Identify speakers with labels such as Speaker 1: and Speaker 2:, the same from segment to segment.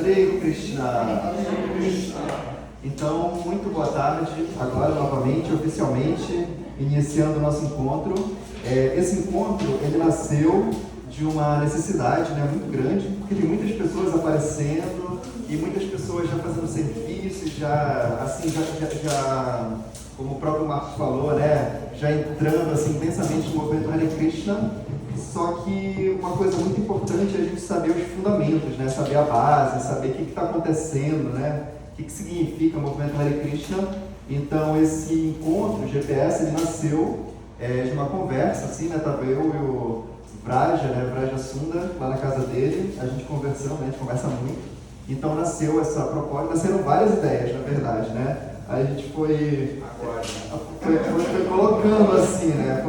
Speaker 1: Hare Krishna. Então, muito boa tarde, agora novamente, oficialmente, iniciando o nosso encontro. Esse encontro, ele nasceu de uma necessidade, né, muito grande, porque tem muitas pessoas aparecendo e muitas pessoas já fazendo serviços, já, como o próprio Marcos falou, né, já entrando assim, intensamente no movimento Hare Krishna. Só que uma coisa muito importante é a gente saber os fundamentos, né, saber a base, saber o que está acontecendo, né, o que significa o movimento Hare Krishna. Então esse encontro, o GPS, ele nasceu de uma conversa, assim, né, estava eu e o Vraja, né, Vraja Sunda, lá na casa dele, a gente conversando, né, a gente conversa muito. Então nasceu essa proposta, nasceram várias ideias, na verdade, né. Aí a gente foi colocando assim, né,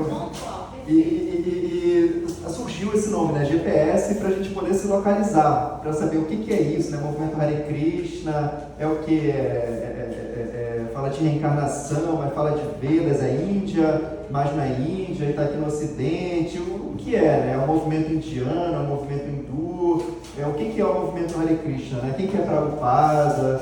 Speaker 1: e surgiu esse nome, né, GPS, para a gente poder se localizar, para saber o que é isso, né, movimento Hare Krishna, é o que? Fala de reencarnação, mas fala de Vedas, é Índia, mas não é Índia, está aqui no Ocidente, o que é, né, é um movimento indiano, é um movimento hindu, o que é o movimento Hare Krishna, né, quem que é Prabhupada,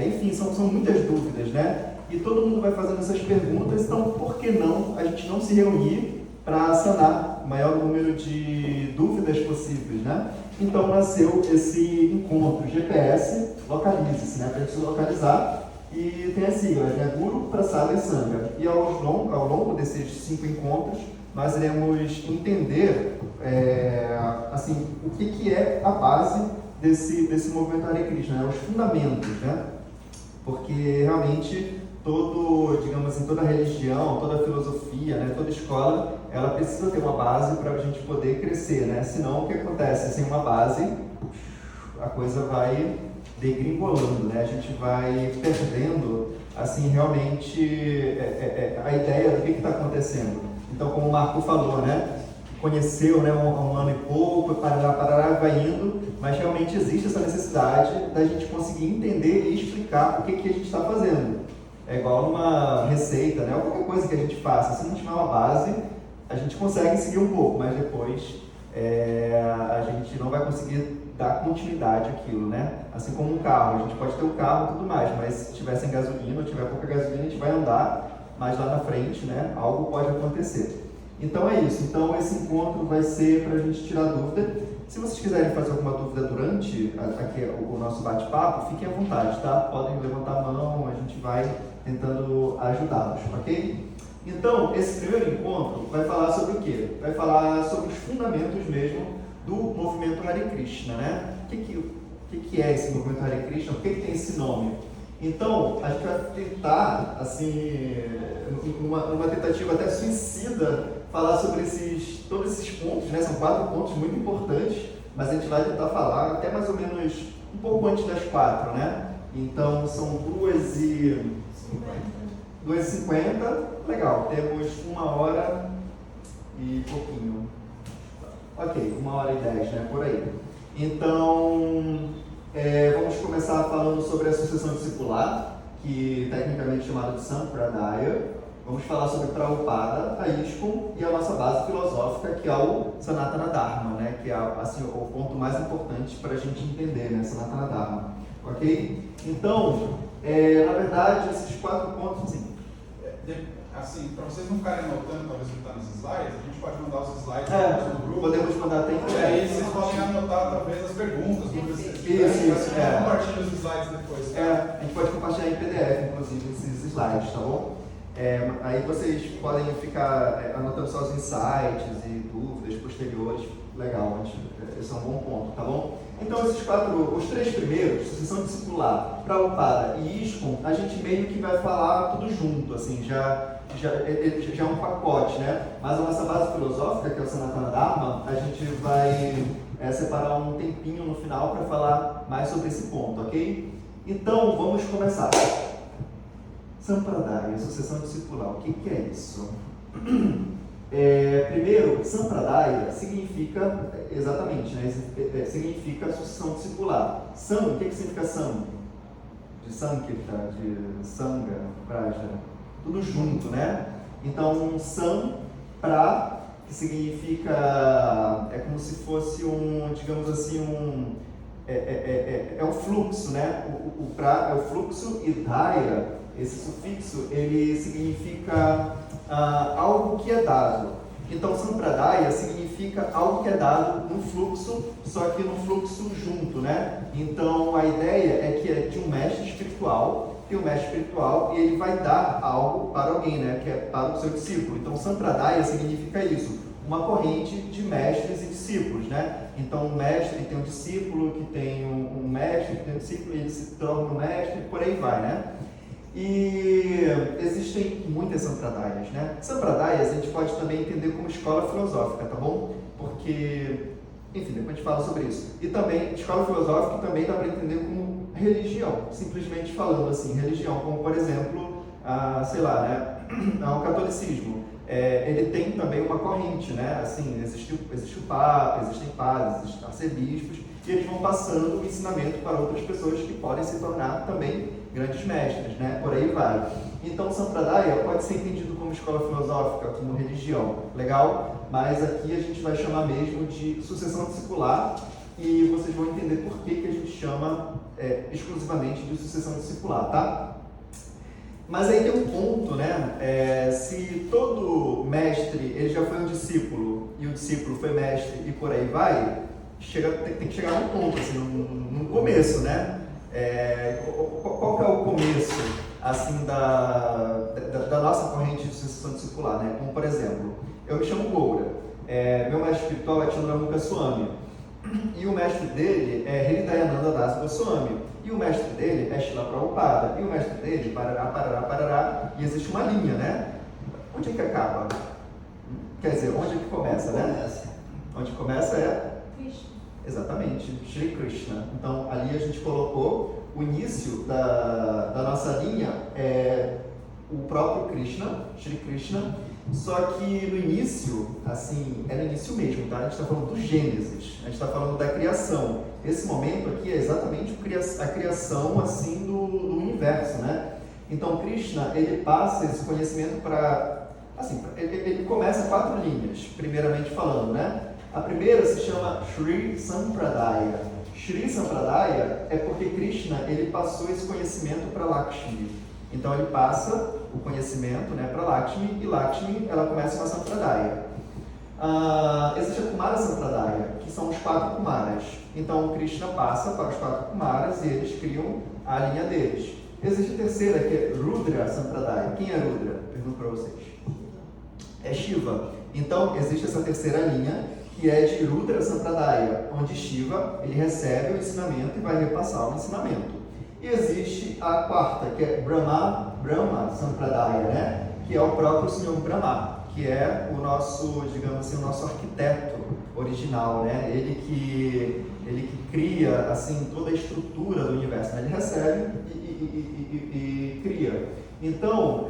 Speaker 1: enfim, são muitas dúvidas, né? E todo mundo vai fazendo essas perguntas, então por que não a gente não se reunir para sanar o maior número de dúvidas possíveis, né? Então nasceu esse encontro GPS, localize-se, né? Para a gente se localizar, e tem as siglas, né? Guru, Prasada e Sangha. E ao longo desses 5 encontros, nós iremos entender assim, o que é a base desse movimento Hare Krishna, né? Os fundamentos, né? Porque realmente digamos assim, toda religião, toda filosofia, né, toda escola, ela precisa ter uma base para a gente poder crescer, né? Senão o que acontece? Sem uma base, a coisa vai degringolando, né? A gente vai perdendo, assim, realmente a ideia do que está acontecendo. Então, como o Marco falou, né? Conheceu, né, um ano e pouco, parará, vai indo, mas realmente existe essa necessidade da gente conseguir entender e explicar o que a gente está fazendo. É igual numa receita, né, ou qualquer coisa que a gente faça. Se não tiver uma base, a gente consegue seguir um pouco, mas depois a gente não vai conseguir dar continuidade àquilo, né? Assim como um carro, a gente pode ter um carro e tudo mais, mas se tiver sem gasolina ou tiver pouca gasolina, a gente vai andar, mas lá na frente, né, algo pode acontecer. Então é isso, então esse encontro vai ser para a gente tirar dúvida. Se vocês quiserem fazer alguma dúvida durante aqui, o nosso bate-papo, fiquem à vontade, tá? Podem levantar a mão, a gente vai tentando ajudá-los, ok? Então, esse primeiro encontro vai falar sobre o quê? Vai falar sobre os fundamentos mesmo do movimento Hare Krishna, né? O que é esse movimento Hare Krishna? Por que tem esse nome? Então, a gente vai tentar, assim, numa tentativa até suicida, falar sobre todos esses pontos, né? São 4 pontos muito importantes, mas a gente vai tentar falar até mais ou menos um pouco antes das 4, né? Então, são 2h50, legal, temos 1h e pouquinho. Ok, 1h10, né? Por aí. Então, vamos começar falando sobre a sucessão discipular, que tecnicamente é chamada de Sampradaya. Vamos falar sobre Prabhupada, a ISKCON e a nossa base filosófica, que é o Sanatana Dharma, né? Que é assim, o ponto mais importante para a gente entender, né? Sanatana Dharma. Ok? Então, na verdade, esses 4 pontos,
Speaker 2: assim, para vocês não ficarem anotando, talvez não está nos slides, a gente pode mandar os slides no grupo.
Speaker 1: Podemos mandar até
Speaker 2: E aí vocês podem anotar talvez as perguntas, dúvidas.
Speaker 1: Isso.
Speaker 2: Compartilha os slides depois.
Speaker 1: A gente pode compartilhar em PDF, inclusive, esses slides, tá bom? Aí vocês podem ficar anotando só os insights e dúvidas posteriores. Legal, esse é um bom ponto, tá bom? Então os 3 primeiros, sucessão discipular, Prabhupada e ISKCON, a gente meio que vai falar tudo junto, assim, já é um pacote, né? Mas a nossa base filosófica, que é o Sanatana Dharma, a gente vai separar um tempinho no final para falar mais sobre esse ponto, ok? Então, vamos começar. Sampradaya, sucessão discipular, o que é isso? Primeiro, Sampradaya significa, exatamente, né? Significa sucessão discipular. Sam, o que significa Sam? De Sankirta, de Sangha, Praja, tudo junto, né? Então, Sam, pra, que significa, é como se fosse digamos assim, é um fluxo, né? O pra é o fluxo, e daya, esse sufixo, ele significa algo que é dado. Então, sampradaya significa algo que é dado no fluxo, só que no fluxo junto, né? Então, a ideia é que é de um mestre espiritual, tem um mestre espiritual e ele vai dar algo para alguém, né? Que é para o seu discípulo. Então, sampradaya significa isso, uma corrente de mestres e discípulos, né? Então, um mestre tem um discípulo, que tem um mestre, que tem um discípulo, e ele se torna um mestre, e por aí vai, né? E existem muitas sampradayas, né? Sampradayas a gente pode também entender como escola filosófica, tá bom? Porque, enfim, depois a gente fala sobre isso. E também, escola filosófica também dá para entender como religião, simplesmente falando assim, religião, como por exemplo, sei lá, né? O catolicismo. Ele tem também uma corrente, né? Assim, existe o Papa, existem padres, existem arcebispos, e eles vão passando o ensinamento para outras pessoas que podem se tornar também grandes mestres, né? Por aí vai. Então, Sampradaya pode ser entendido como escola filosófica, como religião, legal? Mas aqui a gente vai chamar mesmo de sucessão discipular, e vocês vão entender por que a gente chama exclusivamente de sucessão discipular, tá? Mas aí tem um ponto, né? Se todo mestre ele já foi um discípulo e o discípulo foi mestre e por aí vai, tem que chegar num ponto, assim, num começo, né? Qual que é o começo assim da nossa corrente de sucessão discipular, né? Como por exemplo, eu me chamo Goura, meu mestre espiritual é Chandramukha Swami e o mestre dele é Hridayananda Das Goswami. E o mestre dele é Srila Prabhupada. E o mestre dele, parará. E existe uma linha, né? Onde é que acaba? Quer dizer, onde é que começa, né? Onde começa é?
Speaker 3: Krishna.
Speaker 1: Exatamente, Shri Krishna. Então, ali a gente colocou o início da nossa linha, o próprio Krishna, Shri Krishna. Só que no início, assim, é no início mesmo, tá? A gente está falando do Gênesis, a gente está falando da criação. Esse momento aqui é exatamente a criação, assim, do universo, né? Então, Krishna, ele passa esse conhecimento para... Assim, ele começa 4 linhas, primeiramente falando, né? A primeira se chama Sri Sampradaya. Sri Sampradaya é porque Krishna, ele passou esse conhecimento para Lakshmi. Então, ele passa o conhecimento, né, para Lakshmi, e Lakshmi, ela começa com a Sampradaya. Existe a Kumara Sampradaya, que são os 4 Kumaras. Então, o Krishna passa para os 4 Kumaras e eles criam a linha deles. Existe a terceira, que é Rudra Sampradaya. Quem é Rudra? Pergunto para vocês. É Shiva. Então, existe essa terceira linha, que é de Rudra Sampradaya, onde Shiva, ele recebe o ensinamento e vai repassar o ensinamento. E existe a quarta, que é Brahma Sampradaya, né? Que é o próprio Senhor Brahma, que é o nosso, digamos assim, o nosso arquiteto original, né? Ele que cria, assim, toda a estrutura do universo, né? Ele recebe e cria. Então,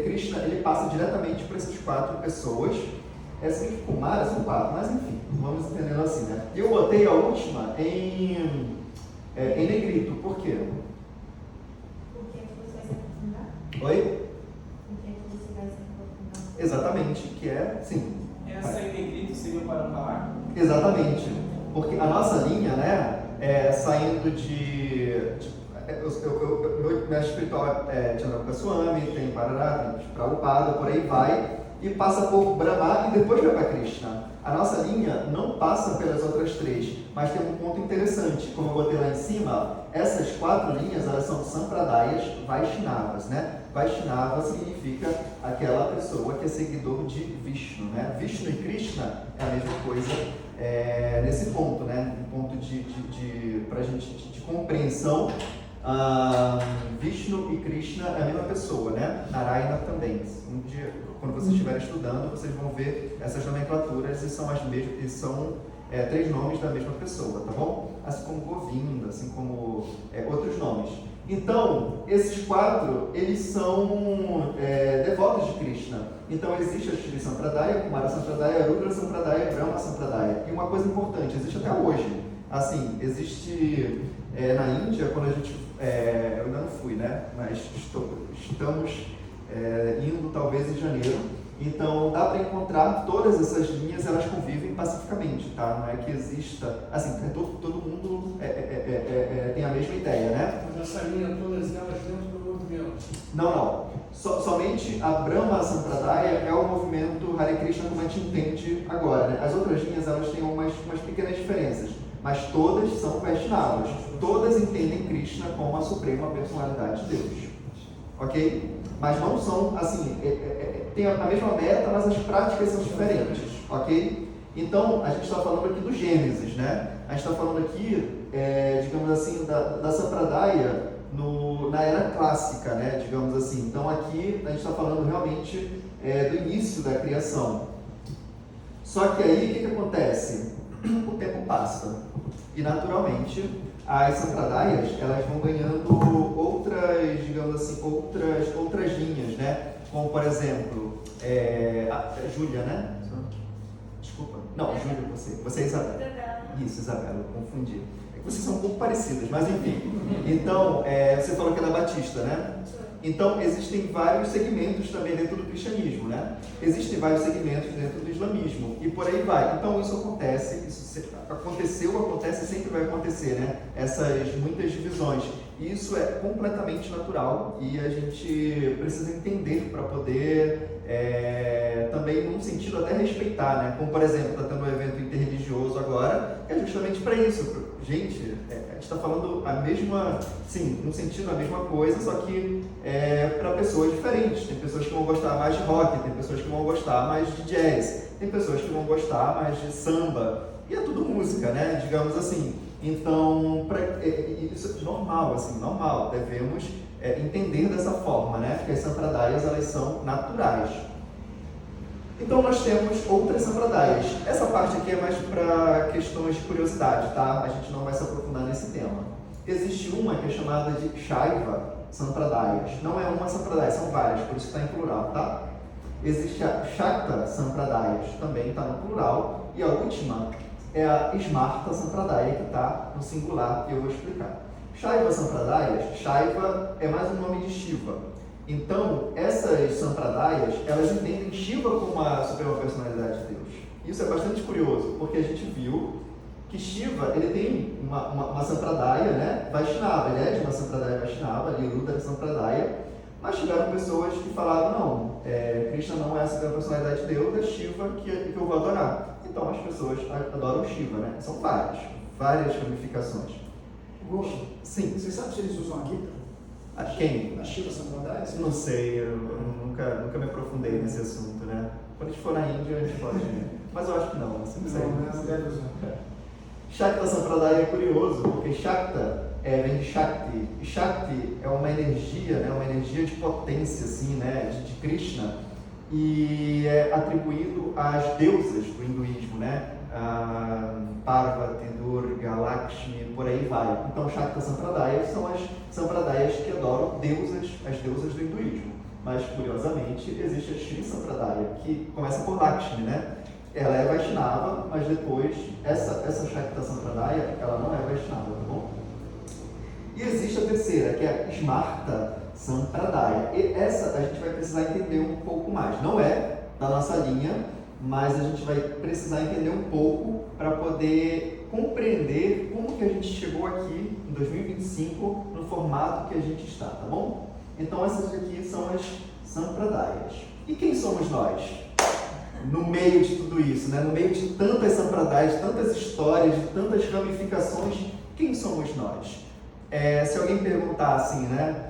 Speaker 1: Krishna, ele passa diretamente para essas 4 pessoas. Essas Kumaras são 4, mas enfim, vamos entendendo assim, né? E eu botei a última em negrito, por quê?
Speaker 3: Porque você vai se aprofundar?
Speaker 1: Oi?
Speaker 3: Porque você vai se aprofundar?
Speaker 1: Exatamente, que é, sim.
Speaker 4: Essa em negrito seria para falar?
Speaker 1: Exatamente, porque a nossa linha, né, saindo meu mestre espiritual é Chandramukha Swami, tem Parará, tem Prabhupada, por aí vai, e passa por Brahma e depois vai para Krishna. A nossa linha não passa pelas outras 3, mas tem um ponto interessante, como eu botei lá em cima, essas 4 linhas, elas são Sampradayas Vaishnavas, né? Vaishnava significa aquela pessoa que é seguidor de Vishnu, né? Vishnu e Krishna é a mesma coisa nesse ponto, né? Um ponto pra gente de compreensão. Vishnu e Krishna é a mesma pessoa, né? Narayana também. Um dia, quando vocês estiverem estudando, vocês vão ver essas nomenclaturas e são as mesmas, e são 3 nomes da mesma pessoa, tá bom? Assim como Govinda, assim como outros nomes. Então, esses 4, eles são devotos de Krishna. Então, existe a Shri Sampradaya, Kumara Sampradaya, Rudra Sampradaya, Brahma Sampradaya. E uma coisa importante, existe até hoje. Assim, existe na Índia, quando a gente... eu ainda não fui, né? Mas estamos indo talvez em janeiro. Então, dá para encontrar todas essas linhas, elas convivem pacificamente, tá? Não é que exista... Assim, todo mundo Não. Somente a Brahma Sampradaya é o movimento Hare Krishna como a gente entende agora, né? As outras linhas, elas têm umas pequenas diferenças, mas todas são Vaishnavas. Todas entendem Krishna como a suprema personalidade de Deus. Ok? Mas não são, assim, tem a mesma meta, mas as práticas são diferentes. Ok? Então, a gente está falando aqui do Gênesis, né? A gente está falando aqui, digamos assim, da Sampradaya na era clássica, né? Digamos assim. Então, aqui a gente está falando realmente do início da criação. Só que aí, o que acontece? O tempo passa e, naturalmente, as Sampradayas, elas vão ganhando outras, digamos assim, outras linhas, né? Como, por exemplo, a Júlia, né? Desculpa. Não, Júlia, você é Isabela. Isso, Isabela, eu confundi. É que vocês são um pouco parecidas, mas enfim. Então, você falou que ela é batista, né? Então, existem vários segmentos também dentro do cristianismo, né? Existem vários segmentos dentro do islamismo e por aí vai. Então, isso acontece, acontece e sempre vai acontecer, né? Essas muitas divisões. E isso é completamente natural e a gente precisa entender para poder também, num sentido, até respeitar, né? Como, por exemplo, está tendo um evento interreligioso agora, é justamente para isso. Gente, a gente está falando a mesma, sim, num sentido a mesma coisa, só que para pessoas diferentes. Tem pessoas que vão gostar mais de rock, tem pessoas que vão gostar mais de jazz, tem pessoas que vão gostar mais de samba, e é tudo música, né? Digamos assim. Então, isso é normal, assim, normal. Devemos entender dessa forma, né? Porque as Sampradayas, elas são naturais. Então, nós temos outras Sampradayas. Essa parte aqui é mais para questões de curiosidade, tá? A gente não vai se aprofundar nesse tema. Existe uma que é chamada de Shaiva Sampradayas. Não é uma Sampradaya, são várias, por isso que está em plural, tá? Existe a Shakta Sampradayas, também está no plural. E a última é a Smarta Sampradaya, que está no singular, e eu vou explicar. Shaiva Sampradayas, Shaiva é mais um nome de Shiva. Então, essas Sampradayas, elas entendem Shiva como a suprema personalidade de Deus. Isso é bastante curioso, porque a gente viu que Shiva, ele tem uma Sampradaya, né, Vaishnava, ele é de uma Sampradaya Vaishnava, Niruddha Sampradaya, mas tiveram pessoas que falaram, não, Krishna não é a suprema personalidade de Deus, é Shiva que eu vou adorar. Então, as pessoas adoram Shiva, né? São várias ramificações.
Speaker 5: Gostam?
Speaker 1: Sim.
Speaker 5: Você sabe se eles usam a Gita?
Speaker 1: A quem?
Speaker 5: A Shiva Sampradaya?
Speaker 1: Não sei, eu nunca me aprofundei nesse assunto, né? Quando a gente for na Índia, a gente pode... Mas eu acho que não, assim, não sei.
Speaker 5: Não deve usar.
Speaker 1: Shakta Sampradaya é curioso, porque Shakta vem de Shakti. E Shakti é uma energia, né? Uma energia de potência, assim, né? De Krishna. E é atribuído às deusas do hinduísmo, né? Parvati, Durga, Lakshmi, por aí vai. Então, Shakta Sampradaya são as Sampradayas que adoram as deusas do hinduísmo. Mas, curiosamente, existe a Shri Sampradaya, que começa por Lakshmi, né? Ela é Vaishnava, mas depois, essa Shakta Sampradaya, ela não é Vaishnava, tá bom? E existe a terceira, que é a Smarta Sampradaya. E essa a gente vai precisar entender um pouco mais. Não é da nossa linha, mas a gente vai precisar entender um pouco para poder compreender como que a gente chegou aqui em 2025 no formato que a gente está, tá bom? Então essas aqui são as Sampradayas. E quem somos nós? No meio de tudo isso, né? No meio de tantas Sampradayas, de tantas histórias, de tantas ramificações, quem somos nós? Se alguém perguntar assim, né?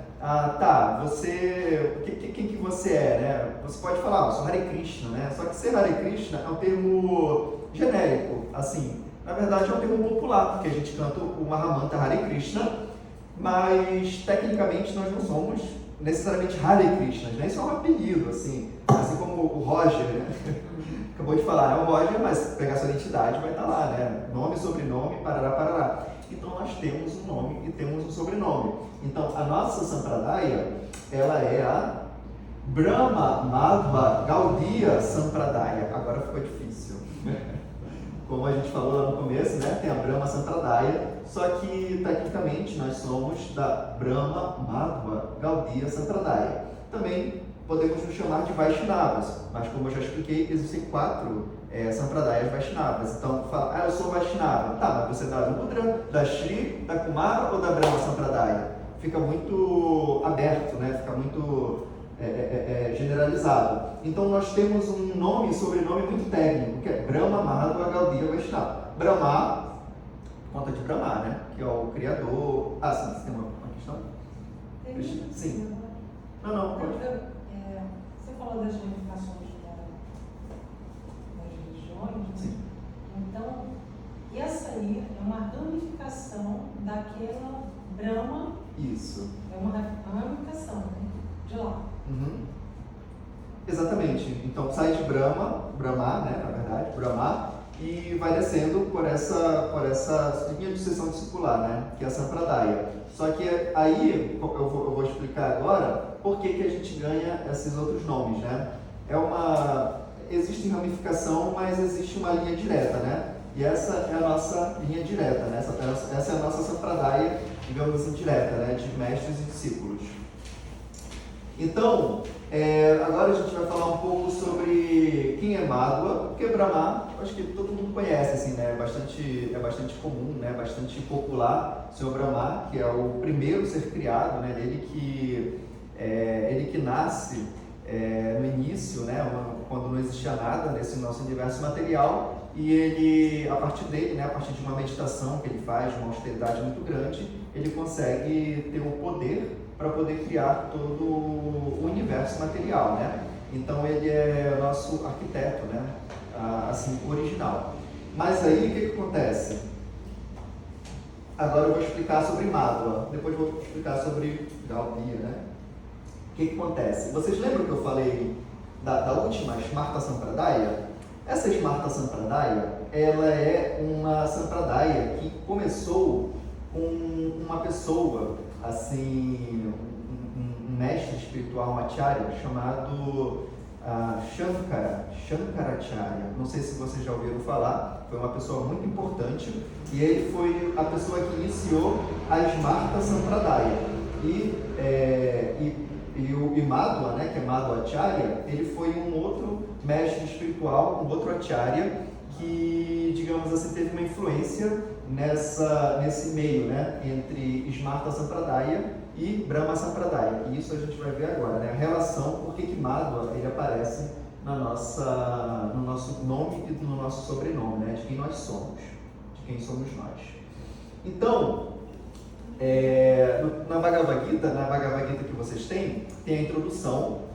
Speaker 1: Quem que você é, né? Você pode falar, eu sou Hare Krishna, né? Só que ser Hare Krishna é um termo genérico, assim. Na verdade é um termo popular, porque a gente canta o Mahamantra Hare Krishna, mas tecnicamente nós não somos necessariamente Hare Krishna, né? Isso é um apelido, assim como o Roger, né? Acabou de falar, é o Roger, mas pegar sua identidade vai estar lá, né? Nome, sobrenome, parará, parará. Então nós temos um nome e temos um sobrenome. Então a nossa Sampradaya, ela é a Brahma Madhva Gaudiya Sampradaya. Agora ficou difícil. Como a gente falou lá no começo, né? Tem a Brahma Sampradaya, só que tecnicamente nós somos da Brahma Madhva Gaudiya Sampradaya. Também podemos nos chamar de Vaishnavas, mas como eu já expliquei, existem 4 Sampradayas Vaishnavas. Então, fala, eu sou Vaishnava. Tá, mas você é da Rudra, da Shri, da Kumara ou da Brahma Sampradaya? fica muito aberto, né? Fica muito generalizado. Então nós temos um nome e sobrenome muito técnico, que é Brahma Madhva Gaudiya Vaishnava. Brahma, conta de Brahma, né? Que é o criador. Ah, sim, você tem uma questão? Sim. Não, pode.
Speaker 6: Você falou das ramificações das religiões, né?
Speaker 1: Sim.
Speaker 6: Então, essa aí é uma ramificação daquela Brahma.
Speaker 1: Isso.
Speaker 6: É uma ramificação, né? De lá.
Speaker 1: Uhum. Exatamente. Então sai de Brahma, né, na verdade, Brahma, e vai descendo por essa linha de sucessão discipular, né, que é a Sampradaya. Só que aí eu vou explicar agora por que a gente ganha esses outros nomes, né? Existe ramificação, mas existe uma linha direta, né? E essa é a nossa linha direta, né? Essa é a nossa Sampradaya, digamos assim, direta, né, de mestres e discípulos. Então, agora a gente vai falar um pouco sobre quem é Madhva, porque Brahma, acho que todo mundo conhece, assim, né? É bastante comum, né? Bastante popular, o Senhor Brahma, que é o primeiro ser criado, né? Ele que nasce no início, né? Quando não existia nada nesse nosso universo material, e ele, a partir dele, né? A partir de uma meditação que ele faz, de uma austeridade muito grande, ele consegue ter o poder para poder criar todo o universo material, né? Então ele é o nosso arquiteto, né? Assim, original. Mas aí o que acontece? Agora eu vou explicar sobre Madhva, depois eu vou explicar sobre Gaudiya, né? O que acontece? Vocês lembram que eu falei da última Smarta Sampradaya? Essa Smarta Sampradaya, ela é uma Sampradaya que começou com uma pessoa, assim, um mestre espiritual, um acharya, chamado Shankaracharya. Não sei se vocês já ouviram falar, foi uma pessoa muito importante e ele foi a pessoa que iniciou a Smarta Sampradaya. E o Madhva, né, que é Madhva Acharya, ele foi um outro mestre espiritual, um outro acharya que, digamos assim, teve uma influência nesse meio, né, entre Smarta Sampradaya e Brahma Sampradaya. E isso a gente vai ver agora, né, a relação, por que Madhva ele aparece no nosso nome e no nosso sobrenome, né, de quem nós somos, de quem somos nós. Então, na Bhagavad Gita que vocês têm a introdução.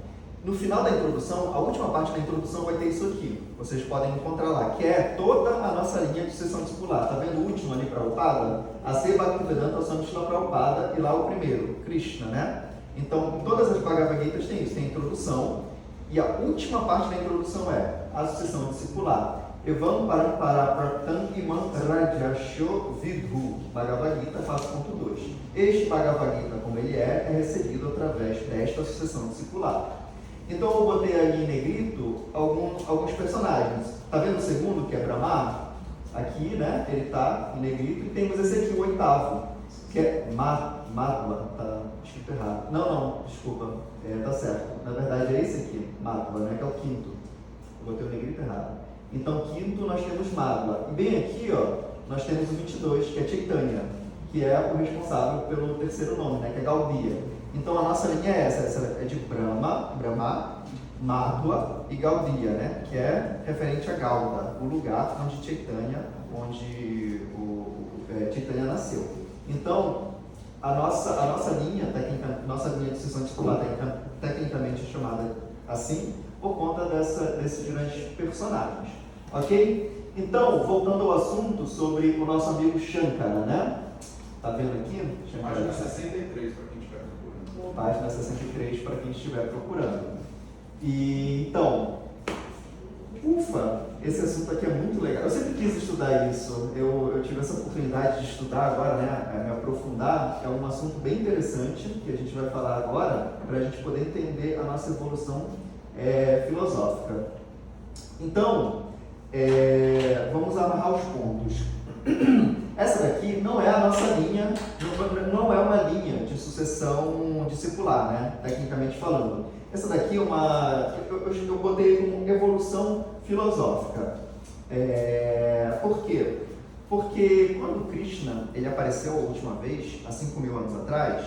Speaker 1: No final da introdução, a última parte da introdução vai ter isso aqui. Vocês podem encontrar lá, que é toda a nossa linha de sucessão discipular. Está vendo o último ali, Prabhupada? A C. Bhaktivedanta Swami Srila Prabhupada, e lá o primeiro, Krishna, né? Então, todas as Bhagavad Gitas têm isso, tem a introdução. E a última parte da introdução é a sucessão discipular. Evam Parampara Praptam Imam Rajasho Vidhu, Bhagavad Gita 4.2. Este Bhagavad Gita, como ele é recebido através desta sucessão discipular. Então eu botei ali em negrito alguns personagens. Está vendo o segundo, que é Brahma? Aqui, né? Ele está em negrito. E temos esse aqui, o oitavo, que é Madhva. Está escrito errado. Não, desculpa. Está certo. Na verdade é esse aqui, Madhva, né? Que é o quinto. Eu botei o negrito errado. Então, quinto, nós temos Madhva. E bem aqui, ó, nós temos o 22, que é Chaitanya, que é o responsável pelo terceiro nome, né? Que é Gaudiya. Então a nossa linha é essa é de Brahma, Madhva e Gaudiya, né? Que é referente a Gauda, o lugar onde Chaitanya Chaitanya nasceu. Então, a nossa linha de sucessão discipular, tecnicamente é chamada assim, por conta desses grandes personagens. Ok? Então, voltando ao assunto sobre o nosso amigo Shankara, né? Tá vendo aqui?
Speaker 2: Página 63 para quem estiver procurando.
Speaker 1: Página 63 para quem estiver procurando. E então, esse assunto aqui é muito legal. Eu sempre quis estudar isso. Eu tive essa oportunidade de estudar agora, né? Me aprofundar. É um assunto bem interessante que a gente vai falar agora para a gente poder entender a nossa evolução filosófica. Então, vamos amarrar os pontos. Essa daqui não é a nossa linha, não é uma linha de sucessão discipular, né? Tecnicamente falando. Essa daqui é eu botei como evolução filosófica. Por quê? Porque quando Krishna ele apareceu a última vez, há 5.000 anos atrás,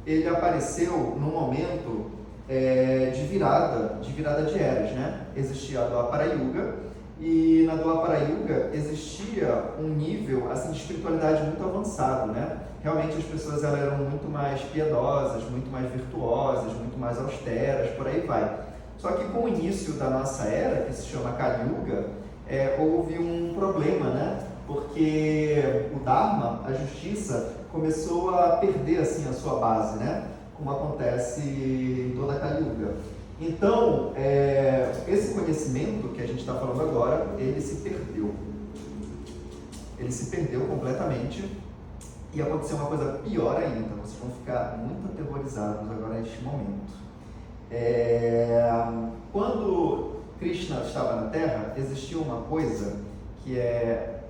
Speaker 1: ele apareceu num momento de virada de eras, né? Existia a Dwapara Yuga, e na Dwapara Yuga existia um nível assim, de espiritualidade muito avançado, né? Realmente as pessoas elas eram muito mais piedosas, muito mais virtuosas, muito mais austeras, por aí vai. Só que com o início da nossa era, que se chama Kali Yuga, houve um problema, né? Porque o Dharma, a justiça, começou a perder assim, a sua base, né? Como acontece em toda a Kali Yuga. Então, esse conhecimento que a gente está falando agora, ele se perdeu. Ele se perdeu completamente e aconteceu uma coisa pior ainda. Vocês vão ficar muito aterrorizados agora neste momento. Quando Krishna estava na Terra, existia uma coisa que é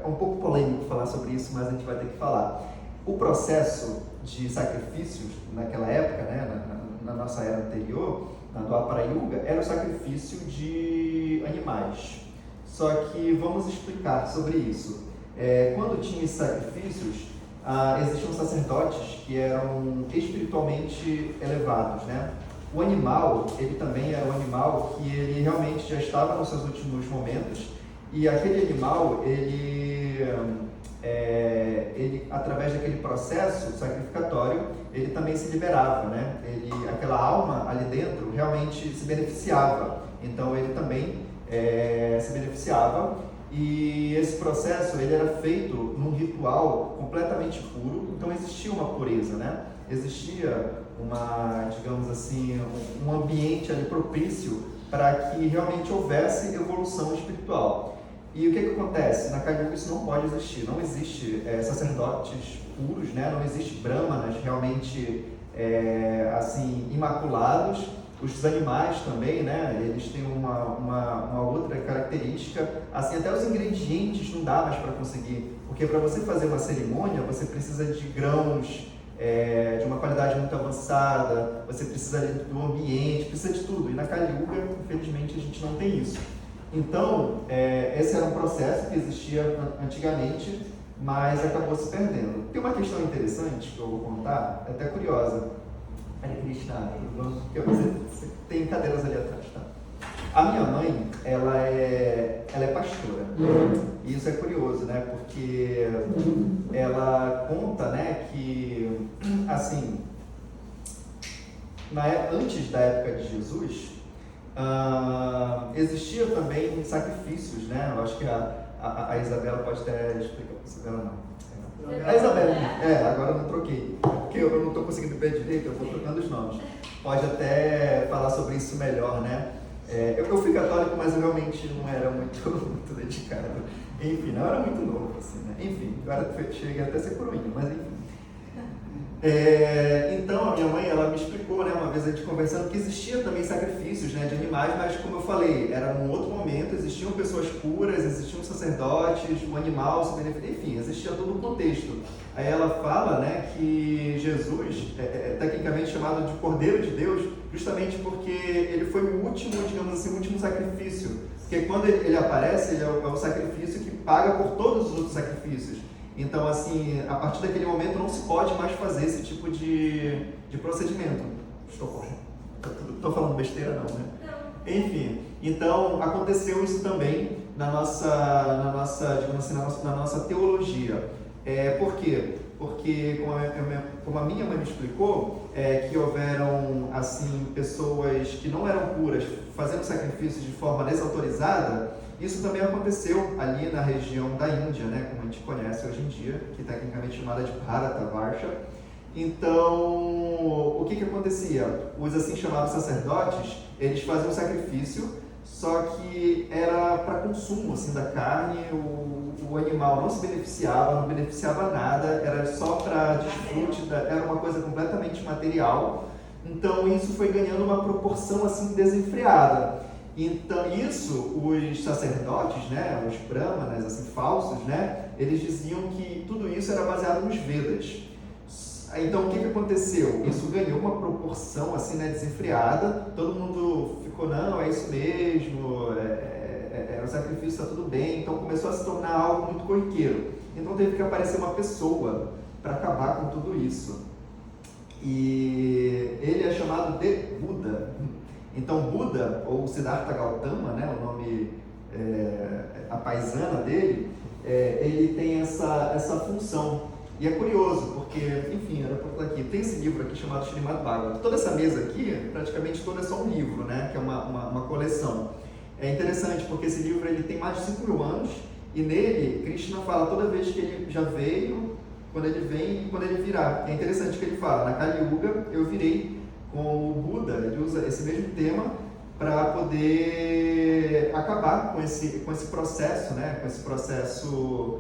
Speaker 1: um pouco polêmico falar sobre isso, mas a gente vai ter que falar. O processo de sacrifícios naquela época, né, na nossa era anterior, na Dwapara Yuga, era o sacrifício de animais. Só que vamos explicar sobre isso. Quando tinha esses sacrifícios, existiam sacerdotes que eram espiritualmente elevados, né? O animal, ele também era um animal que ele realmente já estava nos seus últimos momentos, e aquele animal, ele através daquele processo sacrificatório, ele também se liberava, né? Aquela alma ali dentro realmente se beneficiava, então ele também se beneficiava, e esse processo ele era feito num ritual completamente puro, então existia uma pureza, né? Existia digamos assim, um ambiente ali propício para que realmente houvesse evolução espiritual. E o que acontece? Na Kali Yuga isso não pode existir, não existe sacerdotes puros, né? Não existe brahmanas realmente assim, imaculados. Os animais também, né? Eles têm uma outra característica, assim, até os ingredientes não dá mais para conseguir, porque para você fazer uma cerimônia, você precisa de grãos, de uma qualidade muito avançada, você precisa do ambiente, precisa de tudo, e na Kali Yuga, infelizmente, a gente não tem isso. Então, esse era um processo que existia antigamente, mas acabou se perdendo. Tem uma questão interessante que eu vou contar, até curiosa. Hare Krishna, você tem cadeiras ali atrás, tá? A minha mãe, ela é pastora, e isso é curioso, né? Porque ela conta, né, que, assim, antes da época de Jesus, existia também sacrifícios, né? Eu acho que a Isabela pode até explicar. Isabela não. A Isabela, agora eu não troquei, porque eu não estou conseguindo ver direito, eu vou trocando os nomes. Pode até falar sobre isso melhor, né? Eu fui católico, mas eu realmente não era muito dedicado. Enfim, não era muito novo, assim, né? Enfim, agora cheguei até a ser coroinha, mas enfim. Então, a minha mãe, ela me explicou, né, uma vez a gente conversando, que existia também sacrifícios, né, de animais, mas como eu falei, era num outro momento, existiam pessoas puras, existiam sacerdotes, o animal se beneficia, enfim, existia todo um contexto. Aí ela fala, né, que Jesus é tecnicamente chamado de Cordeiro de Deus, justamente porque ele foi o último, digamos assim, o último sacrifício. Porque quando ele aparece, ele é o sacrifício que paga por todos os outros sacrifícios. Então, assim, a partir daquele momento não se pode mais fazer esse tipo de procedimento. Estou falando besteira não, né? Não. Enfim, então aconteceu isso também na nossa, digamos assim, na nossa teologia. Por quê? Porque, como a minha mãe me explicou, que houveram, assim, pessoas que não eram puras fazendo sacrifícios de forma desautorizada. Isso também aconteceu ali na região da Índia, né, como a gente conhece hoje em dia, que é tecnicamente chamada de Bharatavarsha. Então, o que acontecia? Os assim chamados sacerdotes, eles faziam sacrifício, só que era para consumo assim, da carne, o animal não se beneficiava, não beneficiava nada, era só para desfrute, era uma coisa completamente material. Então, isso foi ganhando uma proporção assim desenfreada. Então, isso, os sacerdotes, né, os brahmanas, assim, falsos, né, eles diziam que tudo isso era baseado nos Vedas. Então, o que aconteceu? Isso ganhou uma proporção, assim, né, desenfreada, todo mundo ficou, não, é isso mesmo, o sacrifício está tudo bem, então começou a se tornar algo muito corriqueiro. Então, teve que aparecer uma pessoa para acabar com tudo isso. E ele é chamado de Buda. Então Buda, ou Siddhartha Gautama, né, o nome, a paisana dele, ele tem essa função. E é curioso, porque, enfim, era para estar aqui. Tem esse livro aqui chamado Srimad Bhagavatam. Toda essa mesa aqui, praticamente toda é só um livro, né, que é uma coleção. É interessante porque esse livro ele tem mais de 5.000 anos e nele Krishna fala toda vez que ele já veio, quando ele vem e quando ele virá. É interessante que ele fala, na Kali Yuga eu virei como Buda. Ele usa esse mesmo tema para poder acabar com esse processo, né, com esse processo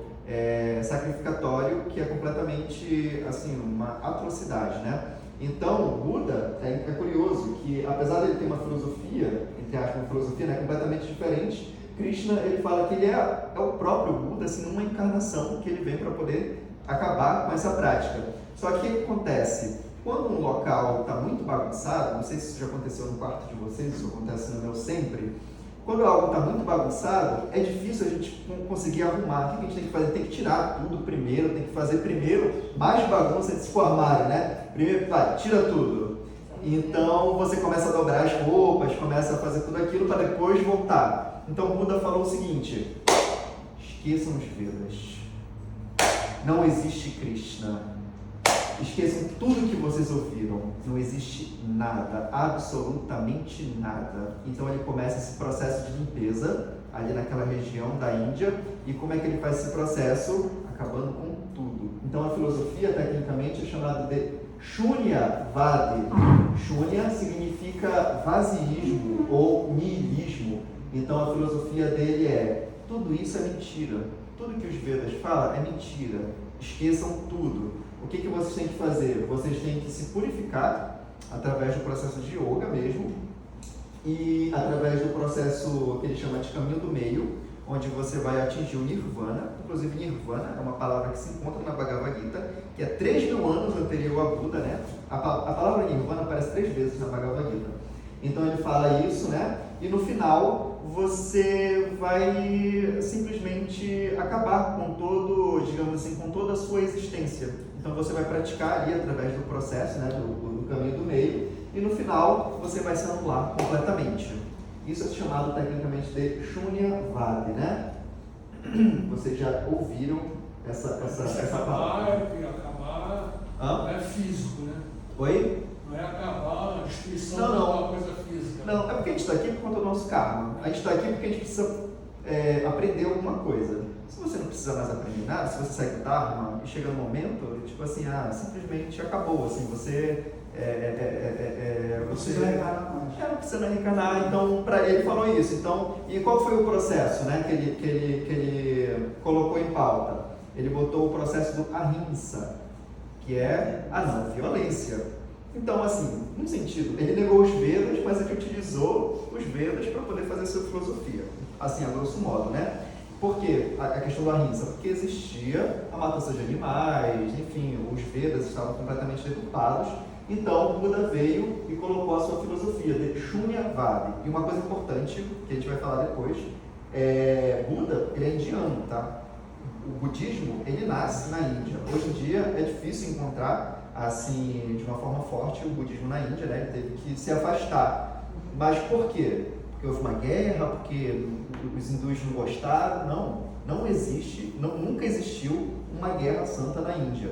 Speaker 1: sacrificatório que é completamente assim, uma atrocidade, né? Então, o Buda é curioso que, apesar de ele ter uma filosofia, entre aspas, uma filosofia, né, completamente diferente, Krishna ele fala que ele é o próprio Buda, assim, numa encarnação que ele vem para poder acabar com essa prática. Só que o que acontece? Quando um local está muito bagunçado, não sei se isso já aconteceu no quarto de vocês, isso acontece no meu sempre, quando algo está muito bagunçado, é difícil a gente conseguir arrumar. O que a gente tem que fazer? Tem que tirar tudo primeiro, tem que fazer primeiro mais bagunça antes de se armário, né? Primeiro, vai, tira tudo. Então você começa a dobrar as roupas, começa a fazer tudo aquilo para depois voltar. Então o Buda falou o seguinte: esqueçam os Vedas. Não existe Krishna. Esqueçam tudo que vocês ouviram. Não existe nada, absolutamente nada. Então ele começa esse processo de limpeza ali naquela região da Índia. E como é que ele faz esse processo? Acabando com tudo. Então a filosofia, tecnicamente, é chamada de Shunyavadi. Shunya significa vazioismo ou nihilismo. Então a filosofia dele é: tudo isso é mentira. Tudo que os Vedas falam é mentira. Esqueçam tudo. O que vocês têm que fazer? Vocês têm que se purificar através do processo de yoga mesmo e através do processo que ele chama de caminho do meio, onde você vai atingir o Nirvana. Inclusive Nirvana é uma palavra que se encontra na Bhagavad Gita, que é 3.000 anos anterior a Buda, né? A palavra Nirvana aparece 3 vezes na Bhagavad Gita. Então ele fala isso, né? E no final você vai simplesmente acabar com todo, digamos assim, com toda a sua existência. Então você vai praticar ali através do processo, né, do caminho do meio, e no final você vai se anular completamente. Isso é chamado tecnicamente de Shunyavadi, né? Vocês já ouviram essa palavra?
Speaker 7: Acabar
Speaker 1: Hã?
Speaker 7: não é físico, né?
Speaker 1: Oi?
Speaker 7: Não é acabar a destruição
Speaker 1: Não,
Speaker 7: de
Speaker 1: não.
Speaker 7: alguma coisa física.
Speaker 1: Não, é porque a gente está aqui por conta do nosso karma. A gente está aqui porque a gente precisa aprender alguma coisa. Se você não precisa mais aprender nada, se você segue o Dharma e chega no momento, tipo assim, simplesmente acabou, assim, você
Speaker 5: Não precisa reencarnar mais.
Speaker 1: não precisa reencarnar, então, para ele falou isso. Então, e qual foi o processo, né, que ele colocou em pauta? Ele botou o processo do ahimsa, que é a não violência. Então, assim, num sentido, ele negou os Vedas, mas ele utilizou os Vedas para poder fazer sua filosofia, assim, a grosso modo, né? Por quê? A questão do ahimsa? Porque existia a matança de animais, enfim, os Vedas estavam completamente deturpados. Então, o Buda veio e colocou a sua filosofia de Shunyavadi. E uma coisa importante, que a gente vai falar depois, Buda, ele é indiano, tá? O budismo, ele nasce na Índia. Hoje em dia é difícil encontrar, assim, de uma forma forte, o budismo na Índia, né? Ele teve que se afastar. Mas por quê? Porque houve uma guerra, porque os hindus não gostaram? Não existe, nunca existiu uma guerra santa na Índia,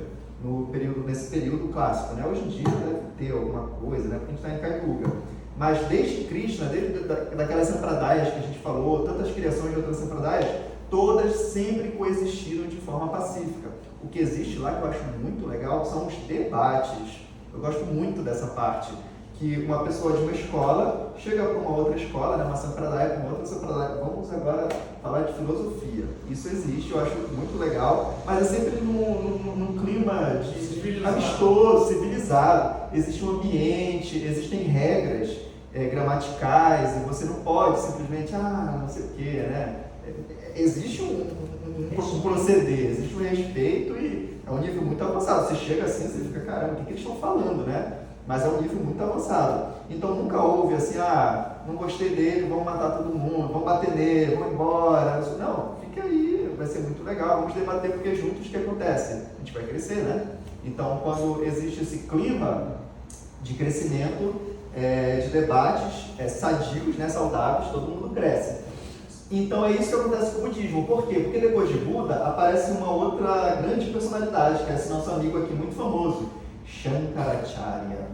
Speaker 1: nesse período clássico, né? Hoje em dia deve ter alguma coisa, né? Porque a gente está em Kali Yuga. Mas desde Krishna, desde daquelas sampradayas que a gente falou, tantas criações de outras sampradayas, todas sempre coexistiram de forma pacífica. O que existe lá, que eu acho muito legal, são os debates. Eu gosto muito dessa parte, que uma pessoa de uma escola chega para uma outra escola, né, uma sampradaya com outra sampradaya. Vamos agora falar de filosofia. Isso existe, eu acho muito legal, mas é sempre num clima de amistoso, civilizado. Existe um ambiente, existem regras gramaticais, e você não pode simplesmente, não sei o quê, né? Existe um proceder, existe um respeito e é um nível muito avançado. Você chega assim, você fica, caramba, o que eles estão falando, né? Mas é um nível muito avançado. Então nunca houve assim, não gostei dele, vamos matar todo mundo, vamos bater nele, vamos embora. Não, fica aí, vai ser muito legal, vamos debater, porque juntos o que acontece? A gente vai crescer, né? Então, quando existe esse clima de crescimento, de debates sadios, né, saudáveis, todo mundo cresce. Então é isso que acontece com o budismo. Por quê? Porque depois de Buda aparece uma outra grande personalidade, que é esse nosso amigo aqui muito famoso, Shankaracharya.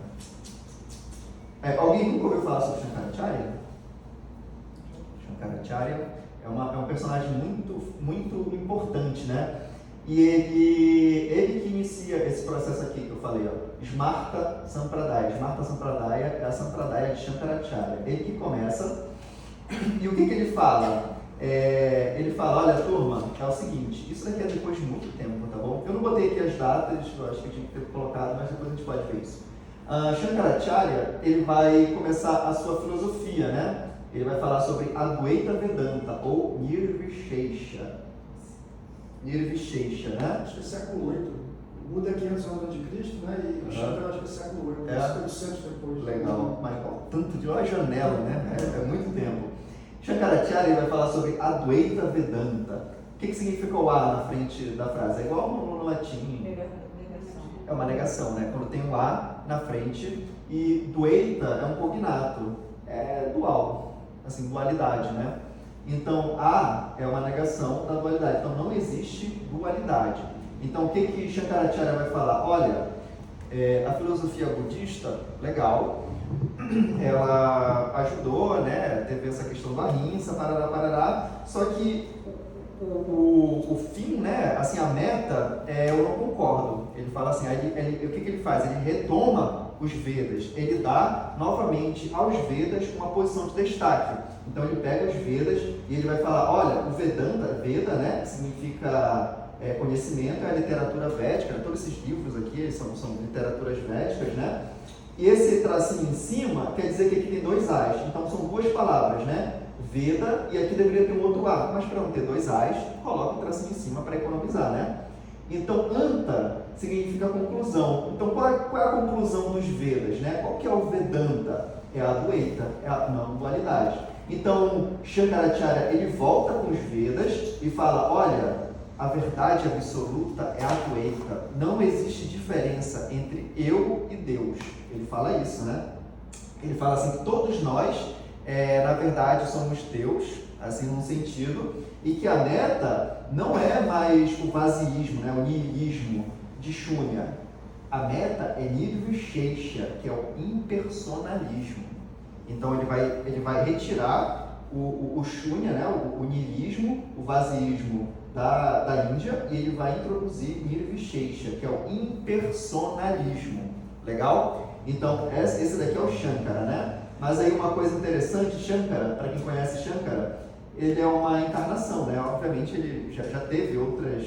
Speaker 1: Alguém nunca ouviu falar sobre Shankaracharya? Shankaracharya é um personagem muito importante, né? E ele que inicia esse processo aqui que eu falei, ó, Smarta Sampradaya. Smarta Sampradaya é a Sampradaya de Shankaracharya. Ele que começa, e o que ele fala? Ele fala, olha turma, é o seguinte, isso daqui é depois de muito tempo, tá bom? Eu não botei aqui as datas, eu acho que eu tinha que ter colocado, mas depois a gente pode ver isso. Shankaracharya, ele vai começar a sua filosofia, né? Ele vai falar sobre Advaita Vedanta, ou Nirvishesha. Nirvishesha, né?
Speaker 5: Acho que é século VIII. O Buda é 500 anos antes de Cristo, né? E o Shankara acho que é século VIII, 800 depois.
Speaker 1: Legal, mas tanto de uma janela, né? É muito tempo. Shankaracharya vai falar sobre Advaita Vedanta. O que significa o A na frente da frase? É igual no latim.
Speaker 6: Negação.
Speaker 1: É uma negação, né? Quando tem o A na frente. E Dvaita é um cognato, é dual, assim, dualidade, né? Então, A é uma negação da dualidade. Então, não existe dualidade. Então, o que Shankaracharya vai falar? Olha, a filosofia budista, legal, ela ajudou, né? Teve essa questão do ahimsa, parará, só que o fim, né? Assim, a meta, eu não concordo. Ele fala assim, o que ele faz? Ele retoma os Vedas, ele dá novamente aos Vedas uma posição de destaque. Então ele pega os Vedas e ele vai falar, olha, o Vedanta, Veda, né, significa conhecimento, é a literatura védica, né? Todos esses livros aqui são literaturas védicas, né? E esse tracinho em cima quer dizer que aqui tem dois As, então são duas palavras, né? Veda, e aqui deveria ter um outro A, mas para não ter dois As, coloca o tracinho em cima para economizar, né? Então, Anta significa conclusão. Então, qual é a conclusão dos Vedas, né? Qual que é o Vedanta? É a Advaita, é a não dualidade. Então, Shankaracharya, ele volta com os Vedas e fala, olha, a verdade absoluta é a Advaita. Não existe diferença entre eu e Deus. Ele fala isso, né? Ele fala assim, que todos nós, na verdade, somos Deus, assim, num sentido, e que a meta não é mais o vaziismo, né? O nihilismo de Shunya. A meta é Nirvishesha, que é o impersonalismo. Então ele vai retirar o Shunya, né? o nihilismo, o vaziismo da Índia, e ele vai introduzir Nirvishesha, que é o impersonalismo. Legal? Então esse daqui é o Shankara, né? Mas aí uma coisa interessante, Shankara, para quem conhece Shankara, ele é uma encarnação, né? Obviamente ele já teve outras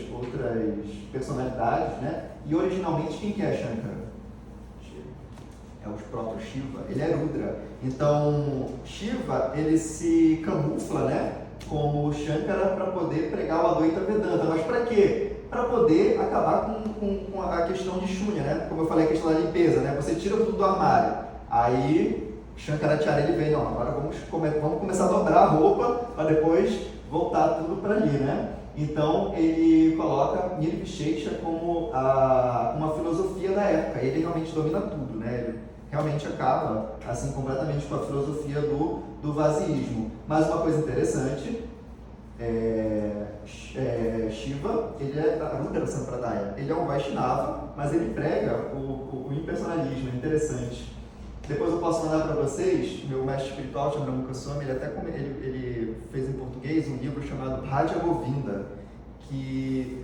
Speaker 1: personalidades, né? E originalmente quem que é Shankara? É o próprio Shiva, ele é Rudra. Então, Shiva, ele se camufla, né, como Shankara para poder pregar o Advaita Vedanta. Mas para quê? Para poder acabar com a questão de Shunya, né? Como eu falei, a questão da limpeza, né? Você tira tudo do armário. Aí, Shankaracharya, ele vem, não, agora vamos começar a dobrar a roupa para depois voltar tudo para ali, né? Então, ele coloca Nirvishesha como uma filosofia da época. Ele realmente domina tudo, né? Ele realmente acaba, assim, completamente com a filosofia do vaziismo. Mas uma coisa interessante, Shiva, ele é da Rudra Sampradaya. Ele é um Vaishnava, mas ele prega o impersonalismo, é interessante. Depois eu posso mandar para vocês, meu mestre espiritual, Chandramukha Goswami, ele fez em português um livro chamado Bhaja Govinda, que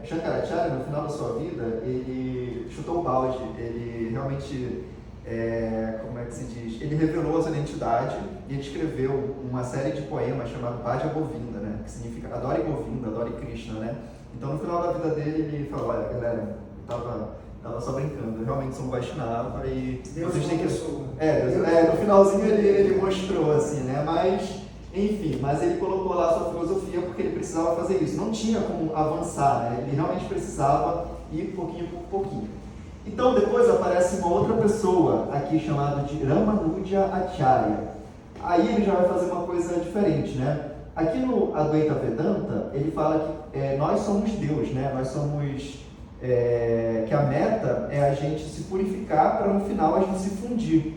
Speaker 1: Shankaracharya, no final da sua vida, ele chutou o balde, ele realmente, como é que se diz? Ele revelou a sua identidade e ele escreveu uma série de poemas chamado Bhaja Govinda, né? Que significa Adore Govinda, Adore Krishna, né? Então no final da vida dele, ele falou, olha galera, tava só brincando, eu realmente sou um Vaishnava e
Speaker 5: Deus
Speaker 1: vocês têm que...
Speaker 5: pessoa.
Speaker 1: No finalzinho ele mostrou assim, né? Mas, enfim, ele colocou lá a sua filosofia porque ele precisava fazer isso. Não tinha como avançar, né? Ele realmente precisava ir pouquinho por pouquinho. Então depois aparece uma outra pessoa aqui chamada de Ramanuja Acharya. Aí ele já vai fazer uma coisa diferente, né? Aqui no Advaita Vedanta, ele fala que nós somos Deus, né? Nós somos que a meta é a gente se purificar para no final a gente se fundir.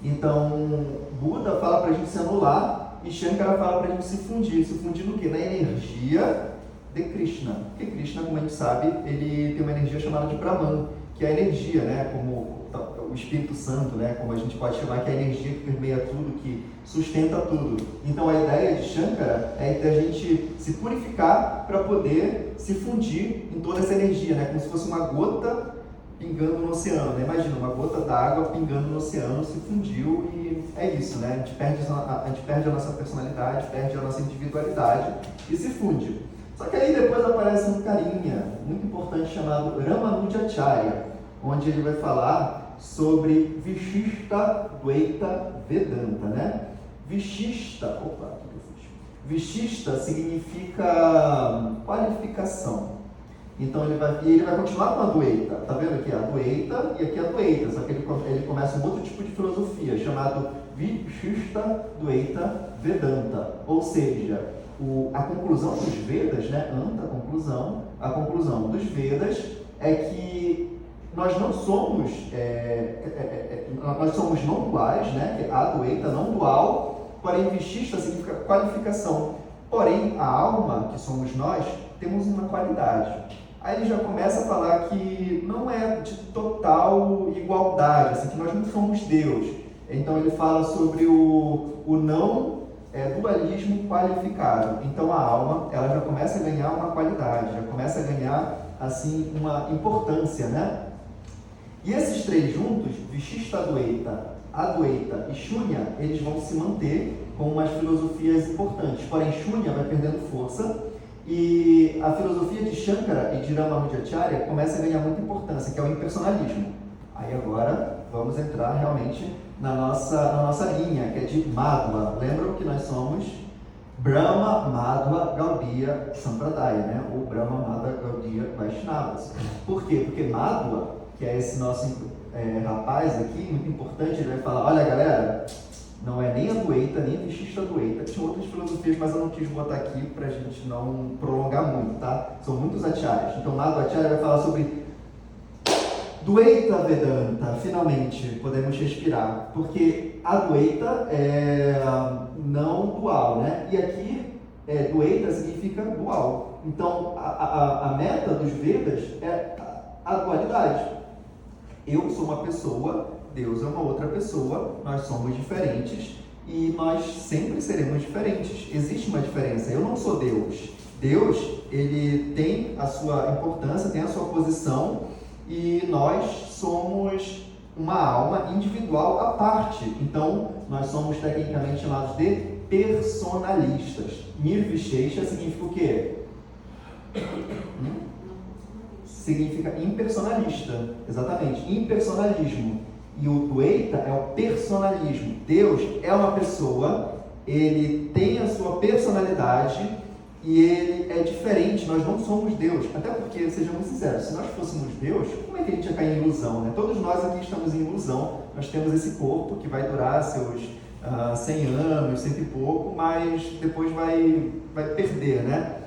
Speaker 1: Então, Buda fala para a gente se anular e Shankara fala para a gente se fundir. Se fundir no quê? Na energia de Krishna. Porque Krishna, como a gente sabe, ele tem uma energia chamada de Brahman, que é a energia, né? Como o Espírito Santo, né? Como a gente pode chamar, que é a energia que permeia tudo, que sustenta tudo. Então a ideia de Shankara é da gente se purificar para poder se fundir em toda essa energia, né? Como se fosse uma gota pingando no oceano, né? Imagina, uma gota d'água pingando no oceano, se fundiu e é isso, né? A gente perde a nossa personalidade, perde a nossa individualidade e se funde. Só que aí depois aparece um carinha muito importante chamado Ramanujacharya, onde ele vai falar sobre Vishishta Dvaita Vedanta, né? Vishishta, o que eu fiz? Vishishta significa qualificação. Então ele vai continuar com a Dvaita, tá vendo aqui a Dvaita e aqui a Dvaita, só que ele começa um outro tipo de filosofia chamado Vishishta Dvaita Vedanta, ou seja, a conclusão dos Vedas, né? A conclusão dos Vedas é que nós não somos, nós somos não duais, né? Que é Advaita, não dual, porém Vishishta significa qualificação. Porém, a alma, que somos nós, temos uma qualidade. Aí ele já começa a falar que não é de total igualdade, assim, que nós não somos Deus. Então ele fala sobre o não dualismo qualificado. Então a alma, ela já começa a ganhar uma qualidade, já começa a ganhar assim uma importância, né? E esses três juntos, Vishishta Dvaita, Advaita e Shunya, eles vão se manter com umas filosofias importantes. Porém, Shunya vai perdendo força e a filosofia de Shankara e de Ramanujacharya começa a ganhar muita importância, que é o impersonalismo. Aí agora vamos entrar realmente na nossa linha, que é de Madhva. Lembram que nós somos Brahma, Madhva, Gaudiya, Sampradaya, né? Ou Brahma, Madhva, Gaudiya, Vaishnavas. Por quê? Porque Madhva, que é esse nosso rapaz aqui, muito importante, ele vai falar, olha galera, não é nem a Dvaita, nem a Vishishta Dvaita. Tinha outras filosofias, mas eu não quis botar aqui pra gente não prolongar muito, tá? São muitos acharyas. Então Madhvacharya vai falar sobre Dvaita Vedanta, finalmente podemos respirar, porque a Dvaita é não dual, né? E aqui Dvaita significa dual. Então a meta dos Vedas é a dualidade. Eu sou uma pessoa, Deus é uma outra pessoa, nós somos diferentes e nós sempre seremos diferentes. Existe uma diferença, eu não sou Deus. Deus, ele tem a sua importância, tem a sua posição e nós somos uma alma individual à parte. Então, nós somos tecnicamente chamados de personalistas. Nirvishesha significa o quê? Significa impersonalista, exatamente, impersonalismo. E o Dvaita é o personalismo. Deus é uma pessoa, ele tem a sua personalidade e ele é diferente, nós não somos Deus. Até porque, sejamos sinceros, se nós fôssemos Deus, como é que a gente ia cair em ilusão, né? Todos nós aqui estamos em ilusão, nós temos esse corpo que vai durar seus 100 anos, 100 e pouco, mas depois vai perder, né?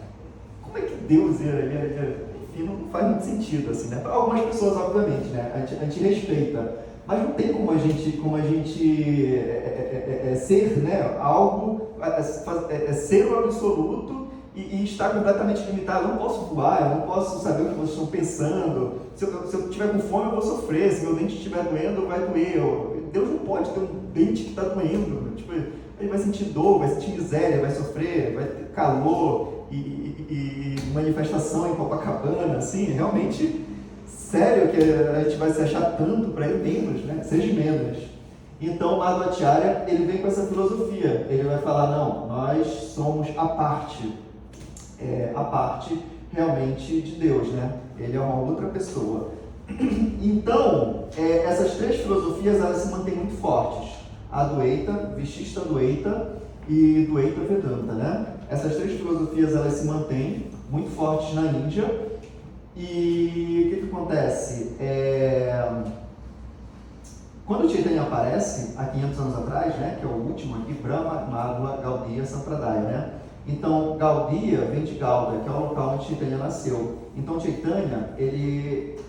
Speaker 1: Como é que Deus ia e não faz muito sentido, assim, né? Para algumas pessoas, obviamente, né? A gente respeita, mas não tem como a gente ser, né? Algo, ser o absoluto e estar completamente limitado. Eu não posso voar, eu não posso saber o que vocês estão pensando. Se eu estiver com fome, eu vou sofrer. Se meu dente estiver doendo, vai doer. Deus não pode ter um dente que está doendo. Tipo, ele vai sentir dor, vai sentir miséria, vai sofrer, vai ter calor e manifestação em Copacabana, assim, realmente sério que a gente vai se achar tanto para ele menos, né? Seja menos. Então, Madhvacharya, ele vem com essa filosofia, ele vai falar, não, nós somos a parte realmente de Deus, né? Ele é uma outra pessoa. Então, essas três filosofias, elas se mantêm muito fortes. Advaita, Vishishta Dvaita e Dvaita Vedanta, né? Essas três filosofias, elas se mantêm muito fortes na Índia. E o que acontece? Quando o Chaitanya aparece, há 500 anos atrás, né? Que é o último aqui, Brahma, Madhva, Gaudiya, Sampradaya, né? Então, Gaudiya vem de Gauda, que é o local onde Chaitanya nasceu. Então, Chaitanya, ele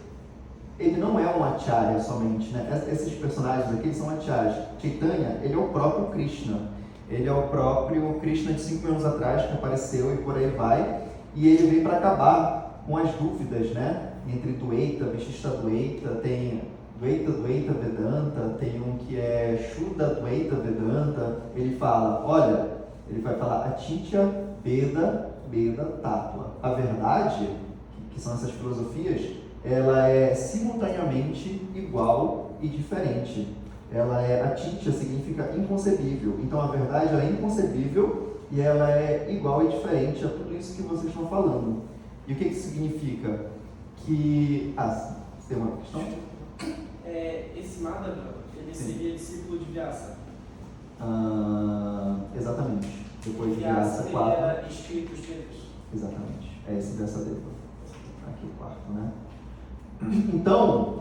Speaker 1: não é um acharya somente, né? Esses personagens aqui são acharyas. Chaitanya, ele é o próprio Krishna. Ele é o próprio Krishna de 5 anos atrás que apareceu e por aí vai. E ele veio para acabar com as dúvidas, né? Entre Dvaita, Vishishta Dvaita, tem Dvaita Vedanta, tem um que é Shuddha Dvaita Vedanta. Ele fala, olha, ele vai falar Atitya Veda Tattva. A verdade, que são essas filosofias, ela é simultaneamente igual e diferente. Ela é Atitya, significa inconcebível. Então a verdade ela é inconcebível e ela é igual e diferente a tudo isso que vocês estão falando. E o que isso significa? Que... você tem uma questão?
Speaker 4: Esse Madhava, ele seria discípulo de Vyasa.
Speaker 1: Exatamente. Depois de
Speaker 4: Vyasa
Speaker 1: Vyasa 4.
Speaker 4: teria escrito os Vedas.
Speaker 1: Exatamente. É esse dessa dele. Aqui o quarto, né? Então,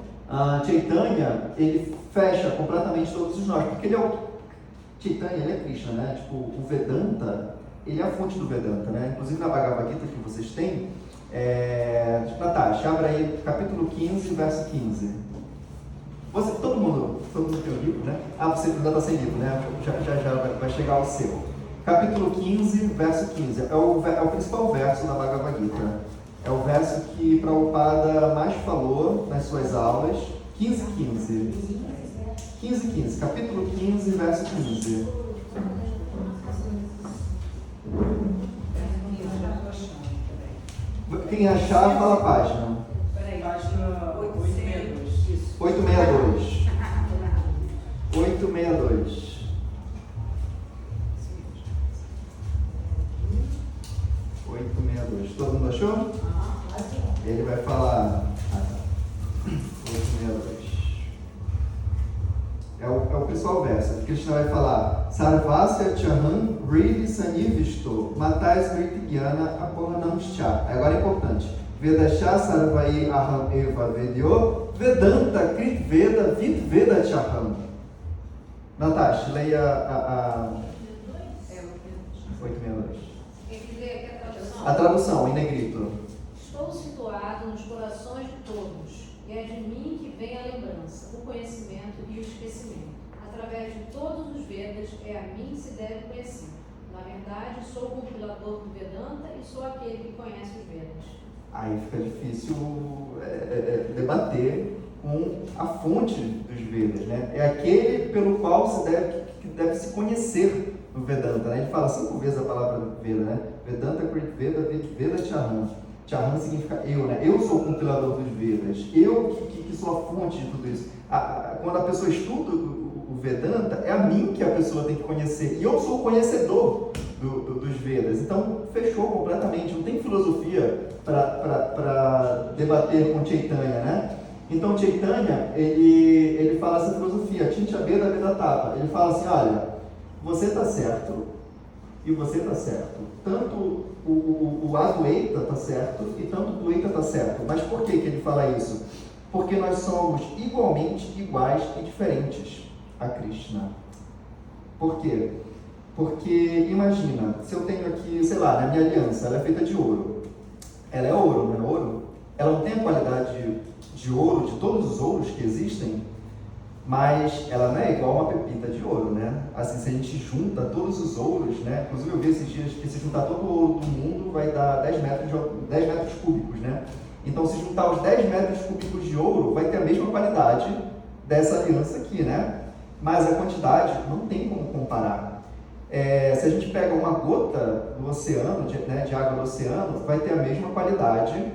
Speaker 1: Chaitanya, ele fecha completamente todos os nós, porque ele é o Chaitanya, ele é Krishna, né? Tipo, o Vedanta, ele é a fonte do Vedanta, né? Inclusive na Bhagavad Gita que vocês têm, Natasha, abra aí capítulo 15, verso 15. Todo mundo tem o livro, né? Você ainda está sem livro, né? Já vai chegar ao seu. Capítulo 15, verso 15. É o principal verso da Bhagavad Gita. É o verso que Prabhupada mais falou nas suas aulas. 15, capítulo 15, verso 15. Quem achar, fala a página.
Speaker 4: Página 862.
Speaker 1: 862. 862. Todo mundo achou? Ele vai falar 862. É o principal verso. Krishna vai falar Sarvasya Chaham Vriddhi Sanivisto Matais Vriddhi Gyana Apohanamscha. Agora é importante. Vedasha Sarvai Aham Eva Vedyo Vedanta Krit Veda Vid Veda Chaham. Natasha, leia a 862. A tradução em negrito.
Speaker 8: Estou situado nos corações de todos, e é de mim que vem a lembrança, o conhecimento e o esquecimento. Através de todos os Vedas, é a mim que se deve conhecer. Na verdade, sou o compilador do Vedanta e sou aquele que conhece os Vedas.
Speaker 1: Aí fica difícil debater com a fonte dos Vedas, né? É aquele pelo qual que deve se conhecer no Vedanta, né? Ele fala 5 vezes a palavra Veda, né? Vedanta, Krit Veda, Veda Chaham. Chaham significa eu, né? Eu sou o compilador dos Vedas. Eu que sou a fonte de tudo isso. Quando a pessoa estuda o Vedanta, é a mim que a pessoa tem que conhecer. E eu sou o conhecedor dos Vedas. Então, fechou completamente. Não tem filosofia para debater com Chaitanya, né? Então, Chaitanya, ele fala essa filosofia. Atitya Veda Veda Tattva. Ele fala assim, olha, você está certo e você está certo. Tanto o Advaita está certo e tanto o Dvaita está certo. Mas por que ele fala isso? Porque nós somos igualmente iguais e diferentes a Krishna. Por quê? Porque, imagina, se eu tenho aqui, sei lá, na minha aliança, ela é feita de ouro. Ela é ouro, não é ouro? Ela não tem a qualidade de ouro, de todos os ouros que existem, mas ela não é igual a uma pepita de ouro, né? Assim, se a gente junta todos os ouros, né? Inclusive eu vi esses dias que se juntar todo o ouro do mundo vai dar 10 metros cúbicos, né? Então, se juntar os 10 metros cúbicos de ouro, vai ter a mesma qualidade dessa aliança aqui, né? Mas a quantidade não tem como comparar. Se a gente pega uma gota do oceano, de água do oceano, vai ter a mesma qualidade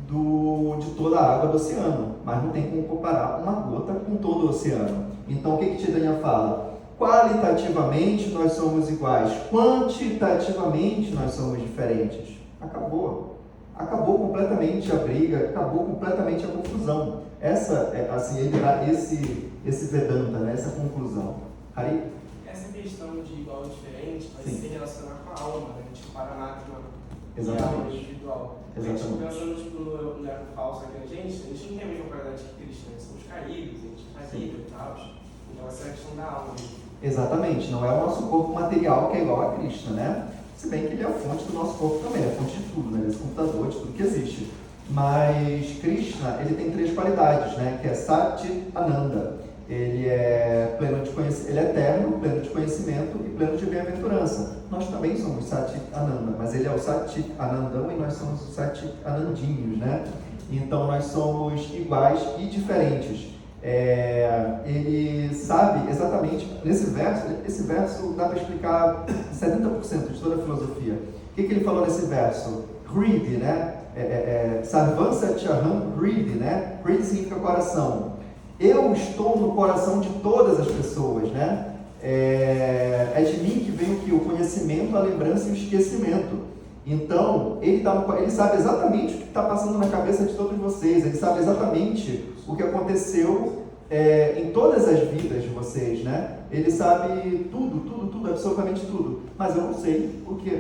Speaker 1: de toda a água do oceano, mas não tem como comparar uma gota com todo o oceano. Então, o que Chaitanya fala? Qualitativamente nós somos iguais, quantitativamente nós somos diferentes. Acabou completamente a briga, acabou completamente a confusão. Essa é assim, esse Vedanta, né? Essa conclusão. Hari?
Speaker 4: Essa questão de igual e diferente vai
Speaker 1: Sim.
Speaker 4: se relacionar com a alma, né? Tipo, Paranatma e a
Speaker 1: Exatamente.
Speaker 4: alma individual.
Speaker 1: Exatamente.
Speaker 4: Pensando no ego falso aqui na gente, a gente não tem a mesma qualidade que Cristo, né? Somos caídos, a gente faz vida e tal. Então essa é a questão da alma.
Speaker 1: Exatamente, não é o nosso corpo material que é igual a Krishna, né? Se bem que ele é a fonte do nosso corpo também, é a fonte de tudo, né? Desse computador, de tudo que existe. Mas Krishna, ele tem 3 qualidades, né? Que é Sati Ananda. Ele é pleno de conhecimento, ele é eterno, pleno de conhecimento e pleno de bem-aventurança. Nós também somos Sati Ananda, mas ele é o Sati Anandão e nós somos os Sati Anandinhos, né? Então nós somos iguais e diferentes. Ele sabe exatamente, esse verso dá para explicar 70% de toda a filosofia. O que ele falou nesse verso? Greed, né? Sarvam Satyaham Greed, né? Greed significa coração. Eu estou no coração de todas as pessoas, né? É de mim que vem o que? O conhecimento, a lembrança e o esquecimento. Então, ele sabe exatamente o que está passando na cabeça de todos vocês. Ele sabe exatamente o que aconteceu em todas as vidas de vocês, né? Ele sabe tudo, absolutamente tudo. Mas eu não sei o que...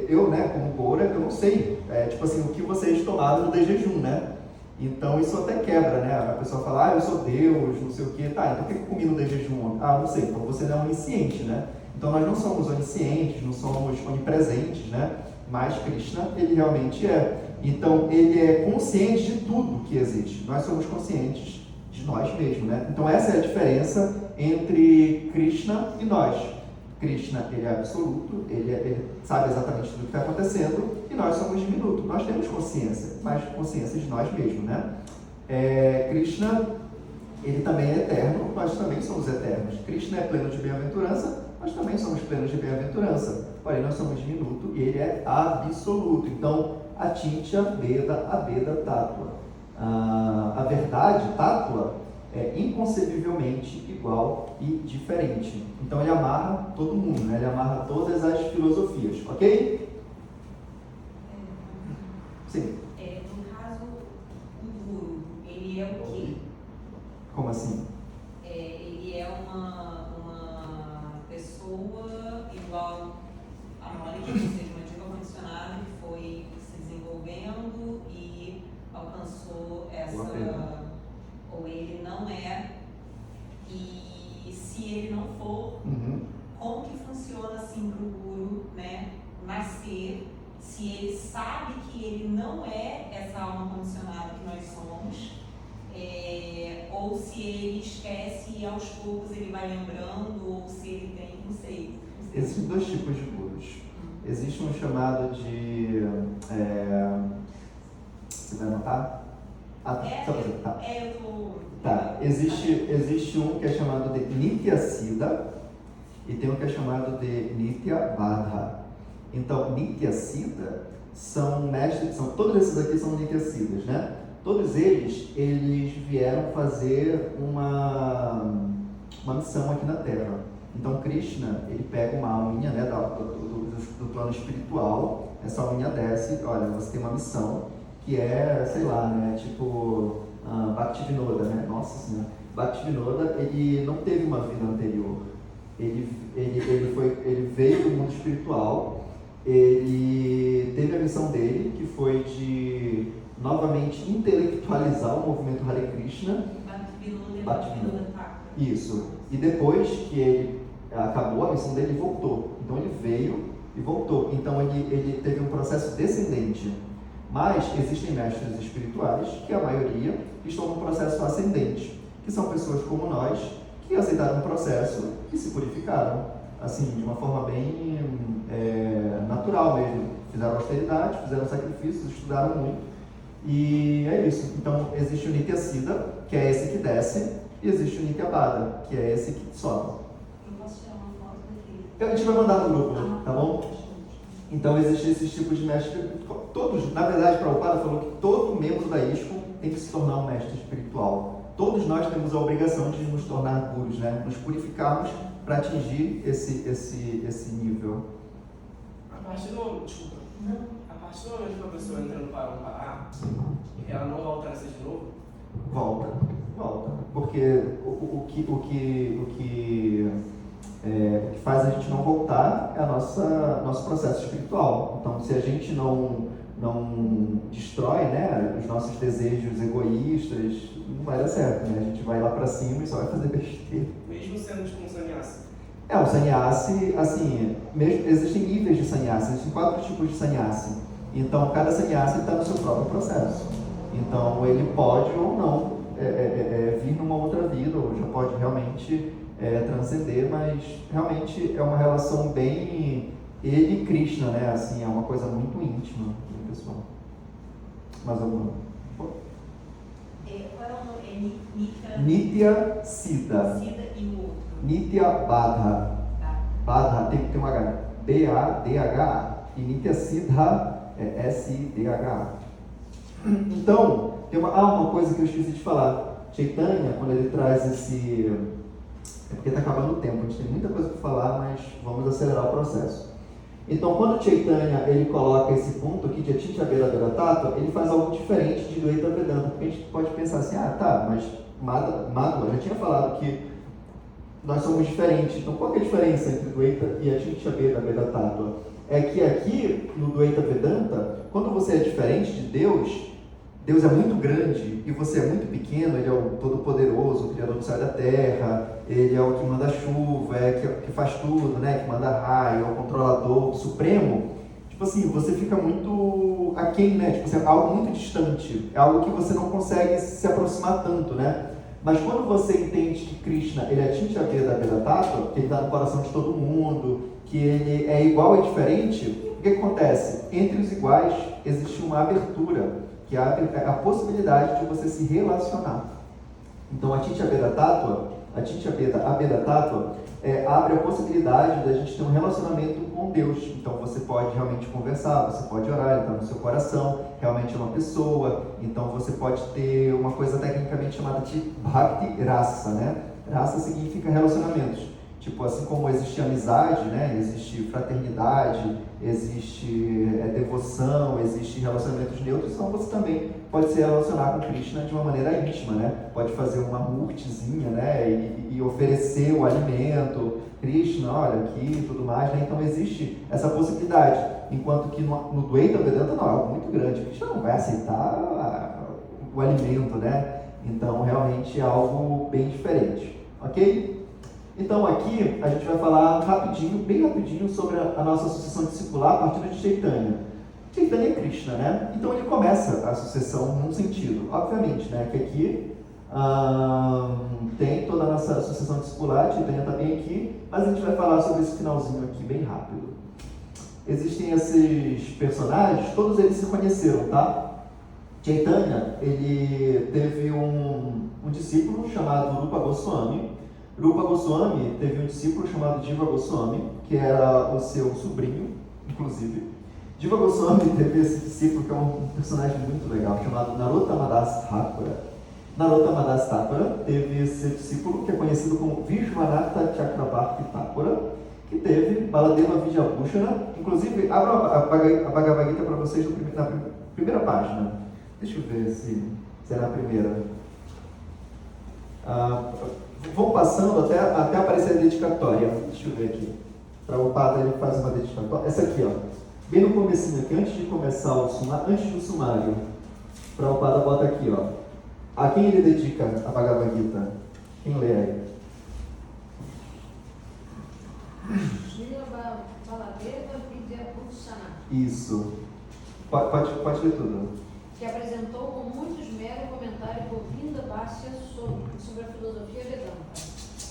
Speaker 1: Eu, né, como Goura, eu não sei, tipo assim, o que vocês tomaram no de jejum, né? Então isso até quebra, né? A pessoa fala, eu sou Deus, não sei o quê. Tá, então o que eu comi no de jejum? Não sei, então você não é onisciente, né? Então nós não somos oniscientes, não somos onipresentes, né? Mas Krishna, ele realmente é. Então ele é consciente de tudo que existe. Nós somos conscientes de nós mesmos, né? Então essa é a diferença entre Krishna e nós. Krishna, ele é absoluto, ele sabe exatamente tudo o que está acontecendo, e nós somos diminutos. Nós temos consciência, mas consciência de nós mesmos, né? Krishna, ele também é eterno, nós também somos eternos. Krishna é pleno de bem-aventurança, nós também somos plenos de bem-aventurança. Porém, nós somos diminutos e ele é absoluto. Então, Atintya Veda Abeda Tattva. A verdade, Tattva, é inconcebivelmente igual e diferente. Então ele amarra todo mundo, né? Ele amarra todas as filosofias, ok? Sim.
Speaker 9: No caso, o guru, ele é o quê?
Speaker 1: Como assim?
Speaker 9: Ele é uma pessoa igual a Mônica, ou seja, uma diva condicionada que foi se desenvolvendo e alcançou essa... Ou ele não é, e se ele não for, como que funciona assim para o guru, né, nascer, se ele sabe que ele não é essa alma condicionada que nós somos, ou se ele esquece e aos poucos ele vai lembrando, ou se ele tem, não sei.
Speaker 1: Existem 2 tipos de gurus. Existe um chamado de... você vai anotar? Tá. Existe um que é chamado de Nitya Siddha e tem um que é chamado de Nitya Baddha. Então, Nitya Siddha são mestres, todos esses aqui são Nitya Siddhas, né? Todos eles vieram fazer uma missão aqui na Terra. Então, Krishna, ele pega uma alminha, né, do plano espiritual, essa alminha desce, olha, você tem uma missão, que é, sei lá, né, tipo Bhaktivinoda, né? Nossa Senhora. Bhaktivinoda, ele não teve uma vida anterior. Ele veio do mundo espiritual, ele teve a missão dele, que foi de novamente intelectualizar o movimento Hare Krishna. Bhaktivinoda. Isso. E depois que ele acabou a missão dele, ele voltou. Então ele veio e voltou. Então ele teve um processo descendente. Mas existem mestres espirituais, que a maioria estão no processo ascendente, que são pessoas como nós, que aceitaram o processo e se purificaram, assim, de uma forma bem natural mesmo. Fizeram austeridade, fizeram sacrifícios, estudaram muito, e é isso. Então, existe o Nitya Siddha, que é esse que desce, e existe o Nitya Baddha, que é esse que sobe.
Speaker 9: Eu posso tirar uma foto daqui?
Speaker 1: A gente vai mandar no grupo, tá bom? Então, existem esses tipos de mestres. Todos, na verdade, Prabhupada falou que todo membro da ISKCON tem que se tornar um mestre espiritual. Todos nós temos a obrigação de nos tornar gurus, né? Nos purificarmos para atingir esse nível.
Speaker 4: A partir do momento que a pessoa entra no Parampara, ela não volta a ser de novo?
Speaker 1: Volta. Porque o que faz a gente não voltar é nosso processo espiritual. Então, se a gente não destrói, né, os nossos desejos egoístas, não vai dar certo, né? A gente vai lá pra cima e só vai fazer besteira.
Speaker 4: Mesmo sendo tipo um sannyasi?
Speaker 1: O sannyasi, assim, mesmo, existem níveis de sannyasi, existem 4 tipos de sannyasi. Então, cada sannyasi está no seu próprio processo. Então, ele pode ou não vir numa outra vida, ou já pode realmente transcender, mas realmente é uma relação bem ele e Krishna, né? Assim, é uma coisa muito íntima do pessoal. Mais alguma?
Speaker 9: Qual é o nome?
Speaker 1: Nitya Siddha.
Speaker 9: Siddha e o outro?
Speaker 1: Nitya Badha.
Speaker 9: Tá.
Speaker 1: Badha tem que ter um H. B-A-D-H-A. E Nitya Siddha é S-I-D-H-A. Então, tem uma coisa que eu esqueci de falar. Chaitanya, quando ele traz esse... É porque está acabando o tempo, a gente tem muita coisa para falar, mas vamos acelerar o processo. Então, quando Chaitanya ele coloca esse ponto aqui de Atitya Veda Veda Tattva, ele faz algo diferente de Dvaita Vedanta, porque a gente pode pensar assim, mas Madhva já tinha falado que nós somos diferentes. Então, qual que é a diferença entre Dvaita e Atitya Veda Veda Tattva? É que aqui, no Dvaita Vedanta, quando você é diferente de Deus, Deus é muito grande e você é muito pequeno, Ele é o Todo-Poderoso, o Criador do céu e da terra, Ele é o que manda chuva, que faz tudo, né? Que manda raio, é o controlador, o supremo. Tipo assim, você fica muito aquém, né? Tipo assim, é algo muito distante, é algo que você não consegue se aproximar tanto, né? Mas quando você entende que Krishna, ele é Atitya Veda Veda Tattva, que ele está no coração de todo mundo, que ele é igual e diferente, o que acontece? Entre os iguais existe uma abertura, que abre a possibilidade de você se relacionar. Então, a Atitya Veda Tattva, abre a possibilidade da gente ter um relacionamento com Deus. Então, você pode realmente conversar, você pode orar, ele está no seu coração, realmente é uma pessoa. Então, você pode ter uma coisa tecnicamente chamada de Bhakti Rasa, né? Rasa significa relacionamentos. Tipo, assim como existe amizade, né? Existe fraternidade, existe devoção, existe relacionamentos neutros, então você também pode se relacionar com Krishna de uma maneira íntima, né? Pode fazer uma murtizinha, né? E oferecer o alimento, Krishna, olha aqui e tudo mais, né? Então existe essa possibilidade, enquanto que no Dvaita Vedanta não, é algo muito grande, Krishna não vai aceitar o alimento, né? Então realmente é algo bem diferente, ok? Então aqui a gente vai falar bem rapidinho sobre a nossa sucessão discipular a partir de Chaitanya. Chaitanya é Krishna, né? Então ele começa a sucessão num sentido, obviamente, né? Que aqui tem toda a nossa sucessão discipular, Chaitanya está bem aqui, mas a gente vai falar sobre esse finalzinho aqui bem rápido. Existem esses personagens, todos eles se conheceram, tá? Chaitanya, ele teve um discípulo chamado Rupa Goswami. Rupa Goswami teve um discípulo chamado Jiva Goswami, que era o seu sobrinho, inclusive. Jiva Goswami teve esse discípulo, que é um personagem muito legal, chamado Narottama Das Thakura. Narottama Das Thakura teve esse discípulo, que é conhecido como Vishwanatha Chakrabarti Thakura, que teve Baladeva Vijabhushana. Inclusive, abra a Bhagavad Gita para vocês na primeira página. Deixa eu ver se é na primeira. Vão passando até aparecer a dedicatória. Deixa eu ver aqui. Prabhupada ele faz uma dedicatória. Essa aqui, ó. Bem no comecinho aqui, antes de começar antes do sumário. Prabhupada bota aqui, ó. A quem ele dedica a Bhagavad Gita? Quem lê aí?
Speaker 8: Baladeva Vijabhushana.
Speaker 1: Isso. Pode ler tudo.
Speaker 8: Que apresentou com muito esmero o comentário Govinda Bhashya sobre a filosofia Vedanta.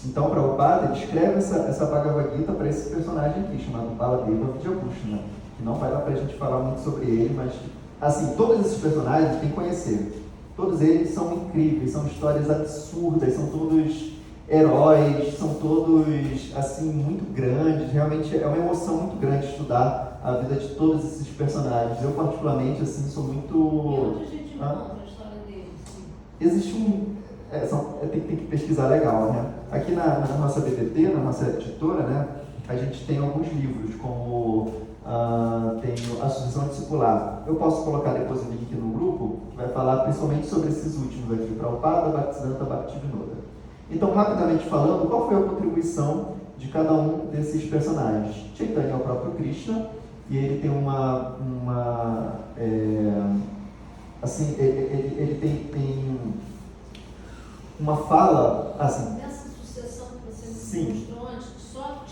Speaker 1: Então, Prabhupada ele escreve essa Bhagavad Gita para esse personagem aqui, chamado Baladeva Vijabhushana, que não vai dar para a gente falar muito sobre ele, mas, assim, todos esses personagens tem que conhecer. Todos eles são incríveis, são histórias absurdas, são todos heróis, são todos, assim, muito grandes. Realmente é uma emoção muito grande estudar a vida de todos esses personagens. Eu, particularmente, assim, sou muito...
Speaker 8: E onde a gente encontra a história deles?
Speaker 1: Existe tem que pesquisar legal, né? Aqui na nossa BDT, na nossa editora, né, a gente tem alguns livros, como tem a Sucessão Discipular. Eu posso colocar depois o link no grupo, que vai falar principalmente sobre esses últimos aqui, Prabhupada, Bhaktisiddhanta, Bhaktivinoda. Então, rapidamente falando, qual foi a contribuição de cada um desses personagens? Chaitanya é o próprio Krishna, e ele tem ele tem uma fala, assim...
Speaker 8: Nessa sucessão que você
Speaker 1: Sim.
Speaker 8: mostrou antes, só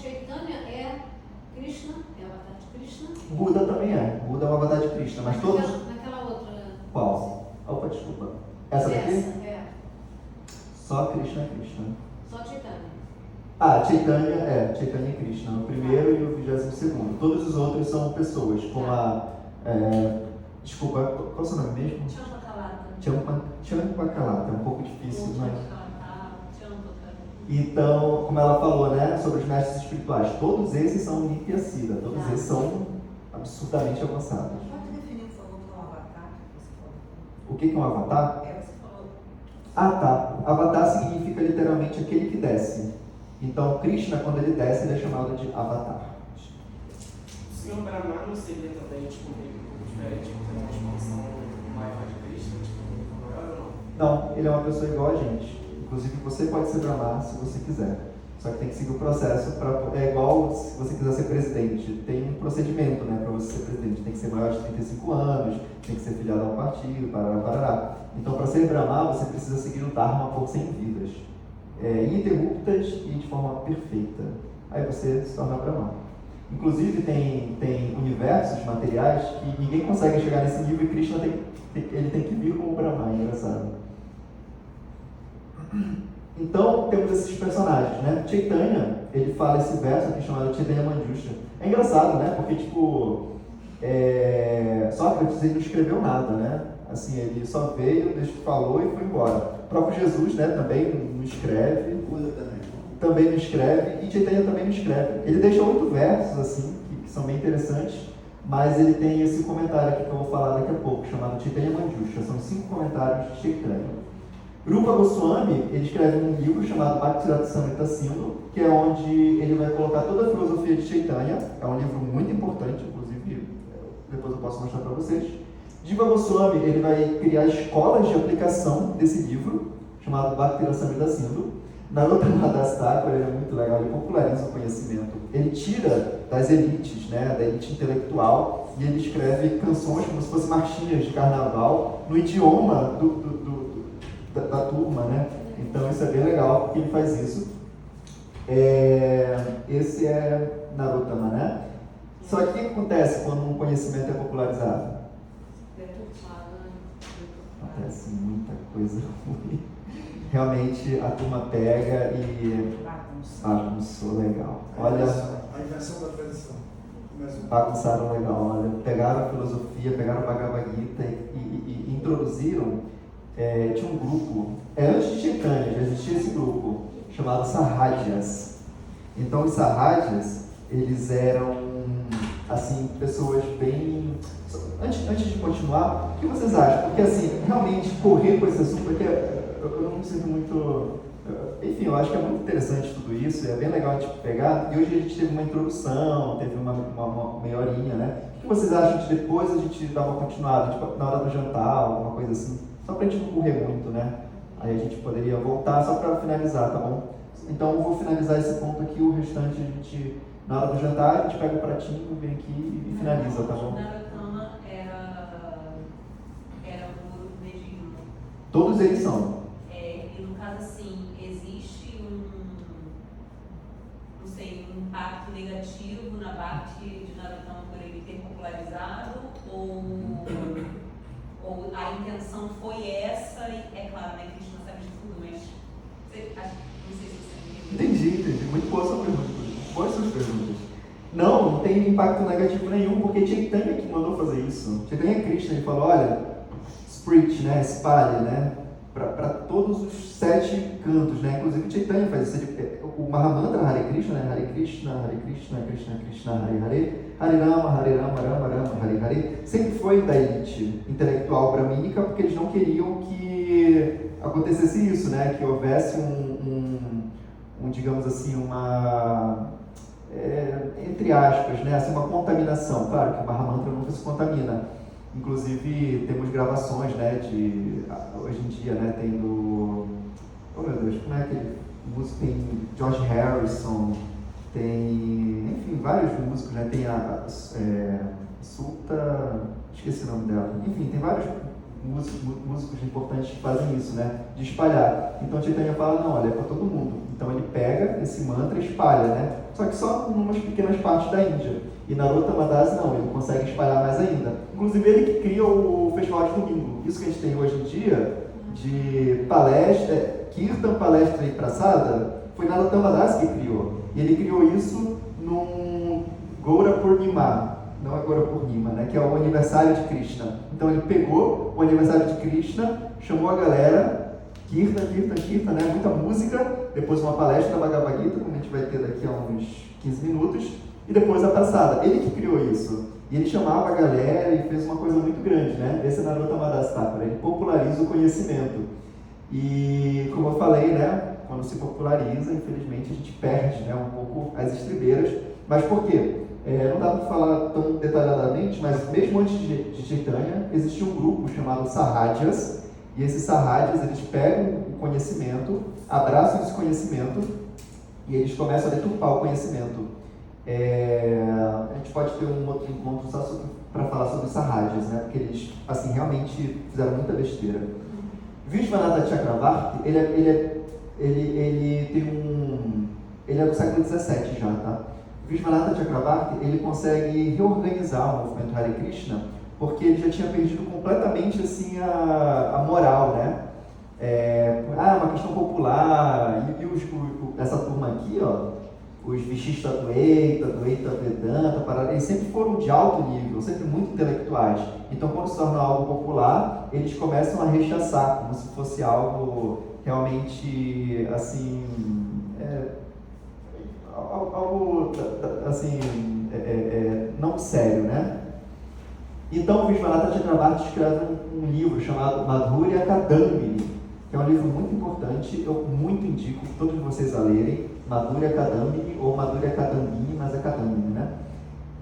Speaker 1: Buda também é. Buda é uma avatar de Krishna, mas todos...
Speaker 8: Naquela outra.
Speaker 1: Qual? Opa, desculpa. Essa daqui?
Speaker 8: É.
Speaker 1: Só Krishna é Krishna.
Speaker 8: Só Chaitanya.
Speaker 1: Chaitanya e Krishna, o primeiro e o 22º. Todos os outros são pessoas, como desculpa, qual é o seu nome mesmo? Champakalata, é um pouco difícil, mas... Então, como ela falou, né, sobre os mestres espirituais, todos esses são Nityasiddha, todos esses são absurdamente avançados.
Speaker 9: Pode definir, por favor, o que é um avatar?
Speaker 1: O que é um avatar?
Speaker 9: Você falou.
Speaker 1: Tá. Avatar significa literalmente aquele que desce. Então, Krishna, quando ele desce, ele é chamado de avatar.
Speaker 4: O Senhor Brahma não seria também, tipo, meio um pouco diferente, uma expansão maior de Krishna, tipo, maior ou não?
Speaker 1: Não, ele é uma pessoa igual a gente. Inclusive, você pode ser Brahma se você quiser. Só que tem que seguir o processo. É igual se você quiser ser presidente. Tem um procedimento, né, para você ser presidente. Tem que ser maior de 35 anos, tem que ser filiado a um partido, parará. Então, para ser Brahma, você precisa seguir o Dharma por 100 vidas. Ininterruptas e de forma perfeita. Aí você se torna Brahma. Inclusive, tem universos materiais que ninguém consegue chegar nesse nível e Krishna ele tem que vir como Brahma. É engraçado. Então, temos esses personagens, né? Chaitanya, ele fala esse verso aqui chamado Chaitanya Manjushra. É engraçado, né? Porque, tipo, Sócrates, ele não escreveu nada, né? Assim, ele só veio, falou e foi embora. O próprio Jesus, né, também não escreve.
Speaker 5: Buda
Speaker 1: também não escreve, e Chaitanya também não escreve. Ele deixa 8 versos, assim, que são bem interessantes, mas ele tem esse comentário aqui que eu vou falar daqui a pouco, chamado Chaitanya Manjushra. São 5 comentários de Chaitanya. Rupa Goswami, ele escreve um livro chamado Bhaktirasamrita Sindhu, que é onde ele vai colocar toda a filosofia de Chaitanya. É um livro muito importante, inclusive, depois eu posso mostrar para vocês. Jiva Goswami, ele vai criar escolas de aplicação desse livro, chamado Bhaktirasamrita Sindhu. Narottama Das Thakur, ele é muito legal, ele populariza o conhecimento. Ele tira das elites, né, da elite intelectual, e ele escreve canções como se fossem marchinhas de carnaval no idioma da turma, né? Então isso é bem legal, porque ele faz isso. Esse é Narottama, né? Só que o que acontece quando um conhecimento é popularizado? Acontece muita coisa ruim. Realmente a turma pega e bagunçou legal. Olha,
Speaker 5: a inversão da tradição.
Speaker 1: Bagunçaram legal, olha. Pegaram a filosofia, pegaram a Bhagavad Gita e introduziram. Tinha um grupo, antes de Chaitanya, já existia esse grupo, chamado Sahajas. Então os Sahajas, eles eram, assim, pessoas bem... Antes de continuar, o que vocês acham? Porque, assim, realmente, correr com esse assunto aqui, eu não me sinto muito... Enfim, eu acho que é muito interessante tudo isso, é bem legal a gente pegar, e hoje a gente teve uma introdução, teve uma meia horinha, né? O que vocês acham de depois a gente dar uma continuada, tipo, na hora do jantar, alguma coisa assim? Só pra gente não correr muito, né? Aí a gente poderia voltar só para finalizar, tá bom? Então eu vou finalizar esse ponto aqui, o restante a gente, na hora do jantar, a gente pega o pratinho, vem aqui e finaliza, tá bom?
Speaker 9: Narottama era um guru medíocre.
Speaker 1: Todos eles são.
Speaker 9: E no caso, assim, existe um impacto negativo na Bhakti de Narottama por ele ter popularizado, ou a intenção foi essa, e é claro, né, que a gente não sabe de tudo, mas não sei se você entendeu.
Speaker 1: Entendi. Muito boa sua pergunta. Boas suas perguntas. Não tem impacto negativo nenhum, porque Chaitanya que mandou fazer isso. Chaitanya Krishna, ele falou, olha, preach, né, espalhe, né, para todos os 7 cantos, né, inclusive Chaitanya faz isso. O Mahamantra Hare Krishna, né, Hare Krishna, Hare Krishna, Krishna Krishna, Hare Hare, Hare Rama, Rama Rama, Hare Hare, sempre foi da elite intelectual brahmínica, porque eles não queriam que acontecesse isso, né, que houvesse digamos assim, entre aspas, né, assim, uma contaminação. Claro que o Mahamantra nunca se contamina. Inclusive, temos gravações, né, hoje em dia, né, tem do... Oh, meu Deus, como é aquele músico? Tem George Harrison, tem, enfim, vários músicos, né, tem a Sulta... Esqueci o nome dela. Enfim, tem vários músicos importantes que fazem isso, né? De espalhar. Então Chaitanya fala, não, olha, é para todo mundo. Então ele pega esse mantra e espalha, né? Só que só em umas pequenas partes da Índia. E Narottama Das não, ele consegue espalhar mais ainda. Inclusive ele que cria o Festival de Domingo. Isso que a gente tem hoje em dia, de palestra, Kirtan, palestra e praçada, foi Narottama Das que criou. E ele criou isso num Gaura Purnima, não é Gaura Purnima, né? Que é o aniversário de Krishna. Então ele pegou o aniversário de Krishna, chamou a galera, Kirtan, né? Muita música, depois uma palestra da Bhagavad Gita, como a gente vai ter daqui a uns 15 minutos, e depois a praçada. Ele que criou isso. E ele chamava a galera e fez uma coisa muito grande, né? Esse é Narottama Das Thakura, ele populariza o conhecimento. E como eu falei, né? Quando se populariza, infelizmente a gente perde, né, um pouco as estribeiras. Mas por quê? Não dá para falar tão detalhadamente, mas mesmo antes de Chaitanya, existia um grupo chamado Sahajas, e esses Sahajas, eles pegam o conhecimento, abraçam esse conhecimento, e eles começam a deturpar o conhecimento. A gente pode ter um outro encontro só para falar sobre os Sahajas, né, porque eles, assim, realmente fizeram muita besteira. Vishwanatha Chakravarti, ele é do século XVII já, tá? Vishwanatha Chakravarti, ele consegue reorganizar o movimento Hare Krishna, porque ele já tinha perdido completamente, assim, a moral, né? Uma questão popular, e essa turma aqui, ó, os Vishishta Dvaita, Dvaita Vedanta, eles sempre foram de alto nível, sempre muito intelectuais. Então, quando se torna algo popular, eles começam a rechaçar, como se fosse algo realmente, assim, algo, assim, não sério, né? Então, o Vishwanatha Chakravarti escreve um livro chamado Madhurya Kadambini, que é um livro muito importante, eu muito indico todos vocês a lerem, Madhurya Kadambini ou Madhurya Kadambini, mas é Kadambini, né?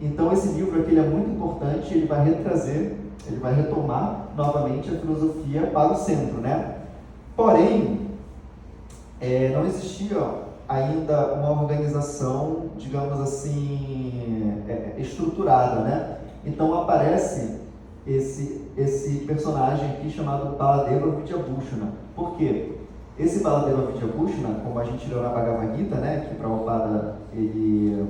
Speaker 1: Então, esse livro aqui ele é muito importante, ele vai retomar novamente a filosofia para o centro, né? Porém, não existia ainda uma organização, digamos assim, estruturada, né? Então aparece esse personagem aqui chamado Baladeva Vidyabhushana. Por quê? Esse Baladeva Vidyabhushana, como a gente leu na Bhagavad Gita, né, que Prabhupada ele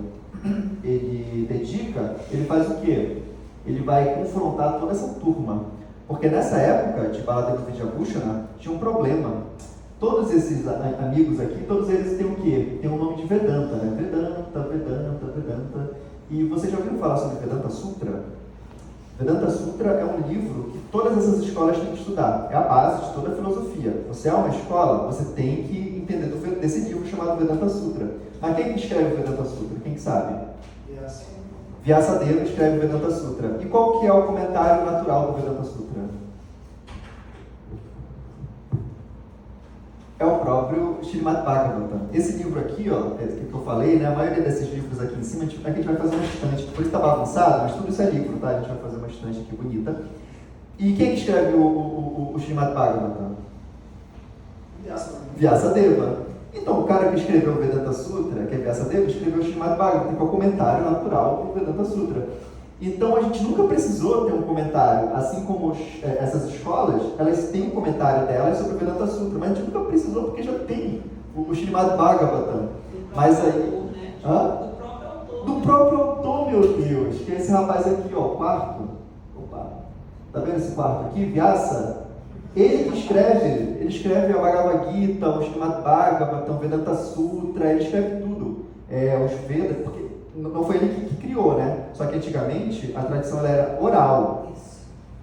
Speaker 1: dedica, ele faz o quê? Ele vai confrontar toda essa turma. Porque nessa época de Baladeva Vidyabhushana tinha um problema. Todos esses amigos aqui, todos eles têm o quê? Tem o nome de Vedanta, né? Vedanta. E vocês já ouviram falar sobre Vedanta Sutra? Vedanta Sutra é um livro que todas essas escolas têm que estudar. É a base de toda a filosofia. Você é uma escola, você tem que entender desse livro chamado Vedanta Sutra. Mas quem que escreve o Vedanta Sutra? Quem que sabe? Vyasadeva escreve o Vedanta Sutra. E qual que é o comentário natural do Vedanta Sutra? É o próprio Srimad Bhagavatam. Esse livro aqui, ó, que eu falei, né, a maioria desses livros aqui em cima, aqui a gente vai fazer uma estante. Por isso está bagunçado, mas tudo isso é livro, tá? A gente vai fazer uma estante aqui bonita. E quem que escreve o Srimad Bhagavatam? Vyasadeva. Então, o cara que escreveu o Vedanta Sutra, que é Vyasadeva, escreveu o Srimad Bhagavatam, que é o comentário natural do Vedanta Sutra. Então, a gente nunca precisou ter um comentário, assim como essas escolas, elas têm um comentário delas sobre o Vedanta Sutra, mas a gente nunca precisou porque já tem o Srimad Bhagavatam. Mas aí... Do próprio autor, meu Deus, que é esse rapaz aqui, ó, o quarto. Opa, tá vendo esse quarto aqui? Vyasa. Ele que escreve, ele escreve a Bhagavad Gita, o Srimad Bhagavatam, o Vedanta Sutra, ele escreve tudo. Os Vedas, porque não foi ele que criou, né? Só que antigamente a tradição ela era oral.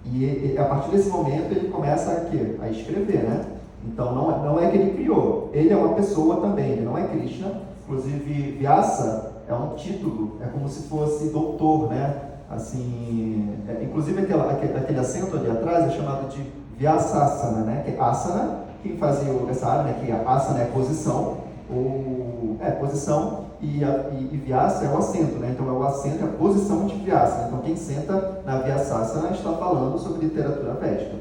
Speaker 1: E a partir desse momento ele começa a escrever, né? Então não é que ele criou, ele é uma pessoa também, ele não é Krishna. Inclusive Vyasa é um título, é como se fosse doutor, né? Assim, inclusive aquele acento ali atrás é chamado de Vyasasana, né? Que é asana, quem faz yoga sabe, né? Que a asana é a posição, posição, e Vyasa é o assento, né? Então é o assento, é a posição de Vyasa. Então quem senta na Vyasasana está falando sobre literatura védica.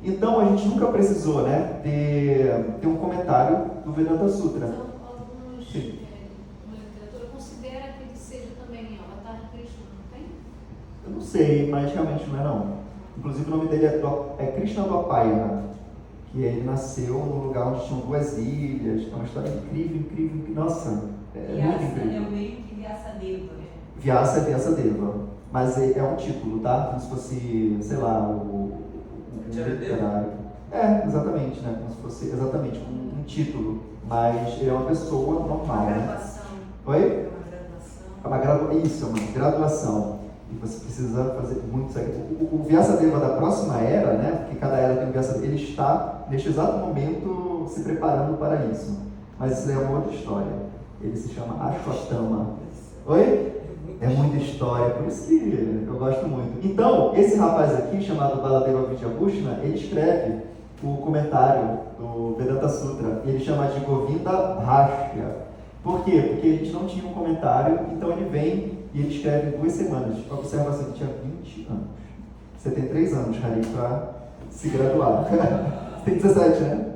Speaker 1: Então a gente nunca precisou, né, ter um comentário do Vedanta Sutra.
Speaker 8: Então, alguns, uma literatura considera que ele seja também Avatar Krishna, não tem?
Speaker 1: Eu não sei, mas realmente não é não. Inclusive o nome dele é Krishna Dwapayana, que ele nasceu num lugar onde tinham 2 ilhas. É uma história incrível. Nossa, muito incrível.
Speaker 9: É o meio que Vyasadeva, né?
Speaker 1: Vyasa é Vyasadeva, mas é um título, tá? Como se fosse, sei lá, o literário. Exatamente, né? Como se fosse exatamente um título, mas ele é uma pessoa normal,
Speaker 9: Uma
Speaker 1: né?
Speaker 9: graduação.
Speaker 1: Oi?
Speaker 9: É uma graduação.
Speaker 1: Isso, é uma graduação. E você precisa fazer muito isso aqui. O Vyasadeva da próxima era, né? Porque cada era tem um Vyasadeva, ele está, neste exato momento, se preparando para isso. Mas isso é uma outra história. Ele se chama Ashwatthama. Oi? É muita história, por isso que eu gosto muito. Então, esse rapaz aqui, chamado Baladeva Vidyabhushana, ele escreve o comentário do Vedanta Sutra. Ele chama de Govinda Bhashya. Por quê? Porque a gente não tinha um comentário, então ele vem e ele escreve em 2 semanas. Observa assim, ele tinha 20 anos. Você tem 3 anos, Hari, para se graduar. Você tem 17, né?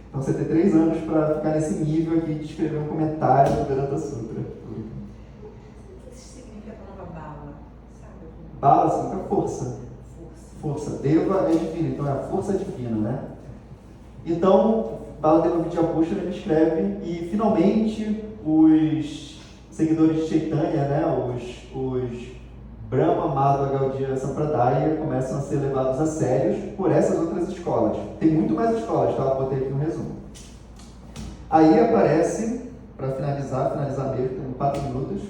Speaker 1: Então você tem 3 anos para ficar nesse nível aqui de escrever um comentário do Vedanta Sutra.
Speaker 9: O que significa a palavra bala? Sabe?
Speaker 1: Bala significa força. Força. Deva é divina, então é a força divina, né? Então, Baladeva Vidyabhushana ele escreve e finalmente os seguidores de Chaitanya, né, os Brahma, Madhva, Gaudiya, Sampradaya começam a ser levados a sérios por essas outras escolas. Tem muito mais escolas, tá? Eu botei aqui um resumo. Aí aparece, para finalizar mesmo, temos 4 minutos,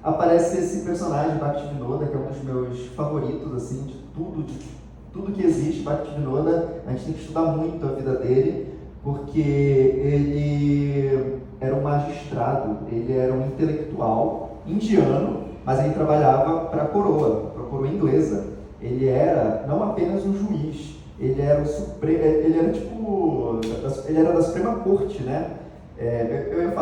Speaker 1: aparece esse personagem, Bhaktivinoda, que é um dos meus favoritos, assim, de tudo que existe. Bhaktivinoda, a gente tem que estudar muito a vida dele, porque ele era um magistrado, ele era um intelectual indiano, mas ele trabalhava para a coroa inglesa. Ele era não apenas um juiz, ele era da Suprema Corte, né? Eu ia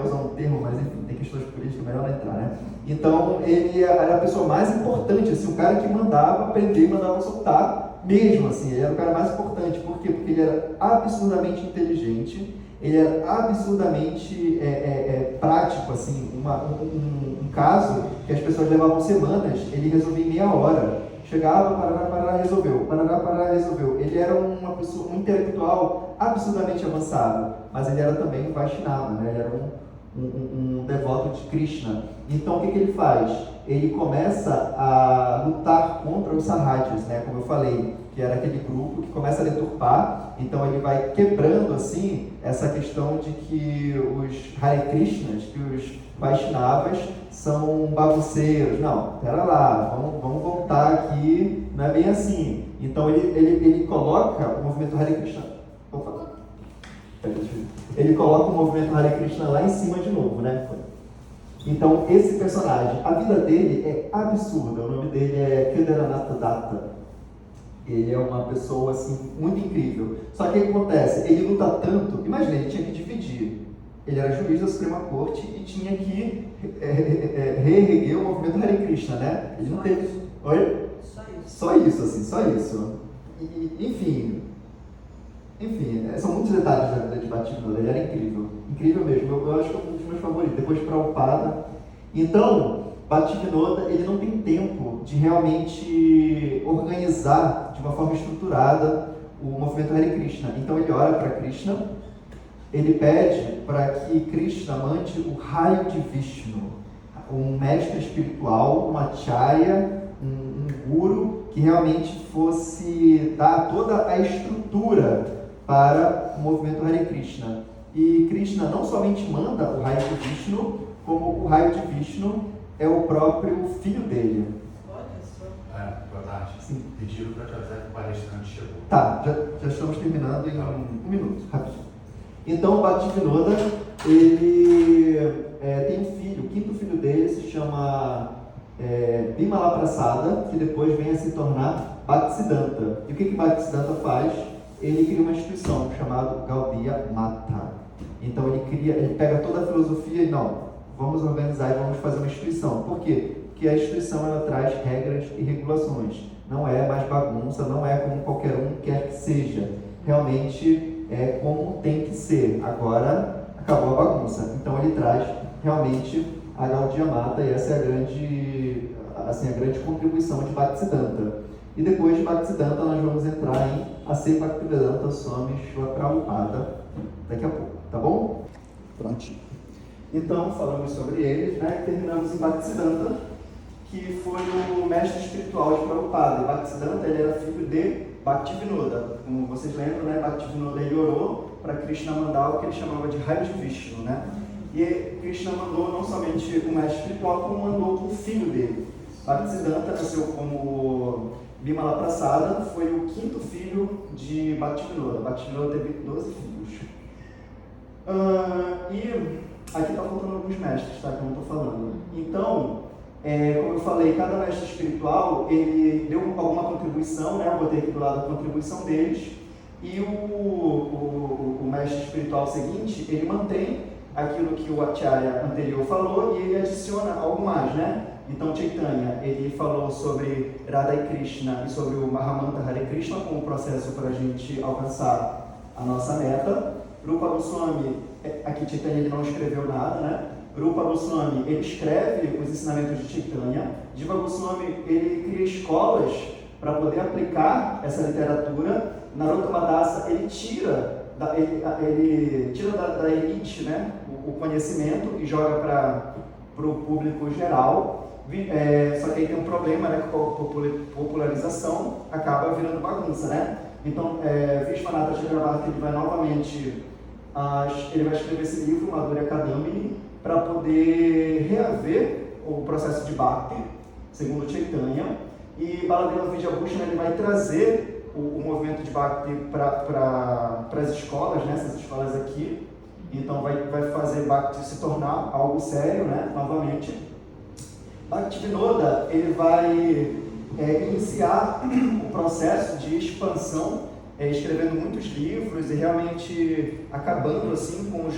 Speaker 1: usar um termo, mas enfim, tem questões políticas, melhor não entrar, né? Então, ele era a pessoa mais importante, assim, o cara que mandava prender e mandava soltar, mesmo assim, ele era o cara mais importante. Por quê? Porque ele era absurdamente inteligente, ele era absurdamente prático, assim, um caso que as pessoas levavam semanas, ele resolvia em meia hora. Chegava, parará, resolveu. Ele era uma pessoa, um intelectual absurdamente avançado, mas ele era também um Vaishnava, né? Ele era um devoto de Krishna. Então, o que ele faz? Ele começa a lutar contra os Sahajis, né? Como eu falei, que era aquele grupo que começa a deturpar. Então, ele vai quebrando, assim, essa questão de que os Hare Krishnas, que os Vaishnavas são bagunceiros. Não, pera lá, vamos voltar aqui, não é bem assim. Então ele coloca o movimento Hare Krishna. Ele coloca o movimento Hare Krishna lá em cima de novo, né? Então esse personagem, a vida dele é absurda. O nome dele é Kedaranatha Datta. Ele é uma pessoa assim muito incrível. Só que o que acontece? Ele luta tanto. Imagina, ele tinha que dividir. Ele era juiz da Suprema Corte e tinha que reerguer o movimento Hare Krishna, né? Ele não teve... Oi? Só isso. Enfim, são muitos detalhes da vida de Bhaktivinoda. Ele era incrível mesmo. Eu acho que é um dos meus favoritos, depois de Prabhupada. Então, Bhaktivinoda, ele não tem tempo de realmente organizar de uma forma estruturada o movimento Hare Krishna. Então, ele ora para Krishna. Ele pede para que Krishna mande o raio de Vishnu, um mestre espiritual, um acharya, um guru, que realmente fosse dar toda a estrutura para o movimento Hare Krishna. E Krishna não somente manda o raio de Vishnu, como o raio de Vishnu é o próprio filho dele.
Speaker 9: Olha só.
Speaker 2: Boa tarde.
Speaker 1: Sim.
Speaker 2: Pediram para te avisar que o palestrante chegou.
Speaker 1: Tá, já estamos terminando em 1 minuto, rapidinho. Então, o Bhaktivinoda, ele tem um filho, o 5º filho dele se chama Bimala Prasada, que depois vem a se tornar Bhaktisiddhanta. E o que Bhaktisiddhanta faz? Ele cria uma instituição chamada Gaudiya Mata. Então, ele pega toda a filosofia e vamos organizar e vamos fazer uma instituição. Por quê? Porque a instituição ela traz regras e regulações. Não é mais bagunça, não é como qualquer um quer que seja. Realmente é como tem que ser. Agora acabou a bagunça. Então ele traz realmente a Gaudiya Mata, e essa é a grande contribuição de Bhaktisiddhanta. E depois de Bhaktisiddhanta nós vamos entrar em Ase Bhaktivedanta Swami Srila Prabhupada daqui a pouco, tá bom? Prontinho. Então falamos sobre eles, né? E terminamos em Bhaktisiddhanta, que foi o mestre espiritual de Prabhupada. E Bhaktisiddhanta ele era filho de Bhaktivinoda. Como vocês lembram, né? Bhaktivinoda ele orou para Krishna mandar o que ele chamava de raio de Vishnu, né? E Krishna mandou não somente o mestre espiritual, como mandou o filho dele. Bhaktisiddhanta nasceu como Bimala Prasada, foi o 5º filho de Bhaktivinoda. Bhaktivinoda teve 12 filhos. E aqui está faltando alguns mestres, tá? Que eu não estou falando. Então, como eu falei, cada mestre espiritual, ele deu alguma contribuição, né? Eu botei aqui do lado a contribuição deles. E o mestre espiritual seguinte, ele mantém aquilo que o Acharya anterior falou e ele adiciona algo mais, né? Então, Chaitanya, ele falou sobre Radha e Krishna e sobre o Mahamantra Hare Krishna como processo para a gente alcançar a nossa meta. Rupa Goswami, aqui Chaitanya ele não escreveu nada, né? Rupa Goswami, ele escreve os ensinamentos de Chaitanya. Jiva Goswami, ele cria escolas para poder aplicar essa literatura. Narottama Dasa, ele tira da elite, né, o conhecimento e joga para o público geral. Só que aí tem um problema, né, com a popularização acaba virando bagunça, né? Então, Vishwanatha Chakravarti ele vai novamente ele vai escrever esse livro, Madhurya Kadambini, para poder reaver o processo de Bhakti, segundo Chaitanya. E Baladeva Vidyabhushan ele vai trazer o movimento de Bhakti para as escolas, né, essas escolas aqui. Então vai fazer Bhakti se tornar algo sério, né, novamente. Bhaktivinoda ele vai iniciar o processo de expansão, escrevendo muitos livros e realmente acabando assim com os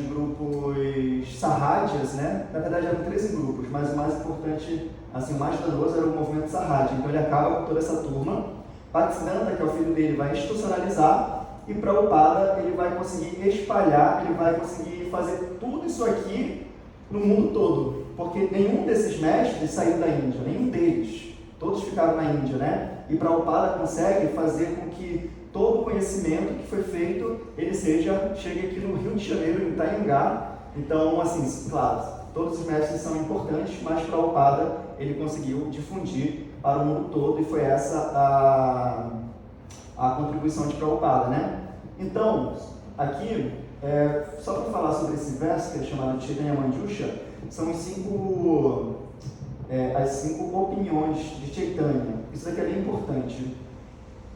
Speaker 1: grupos sarrádias, né? Na verdade eram 13 grupos, mas o mais importante, assim, o mais danoso era o movimento sarrádia. Então ele acaba com toda essa turma. Bhaktisiddhanta, que é o filho dele, vai institucionalizar e Prabhupada ele vai conseguir espalhar, ele vai conseguir fazer tudo isso aqui no mundo todo, porque nenhum desses mestres saiu da Índia, nenhum deles, todos ficaram na Índia, né? E Prabhupada consegue fazer com que todo o conhecimento que foi feito, ele chegue aqui no Rio de Janeiro, em Itanhangá. Então, assim, claro, todos os mestres são importantes, mas Prabhupada, ele conseguiu difundir para o mundo todo e foi essa a contribuição de Prabhupada, né? Então, aqui, só para falar sobre esse verso, que é chamado Chaitanya Manjusha, são as 5 opiniões de Chaitanya. Isso daqui é bem importante.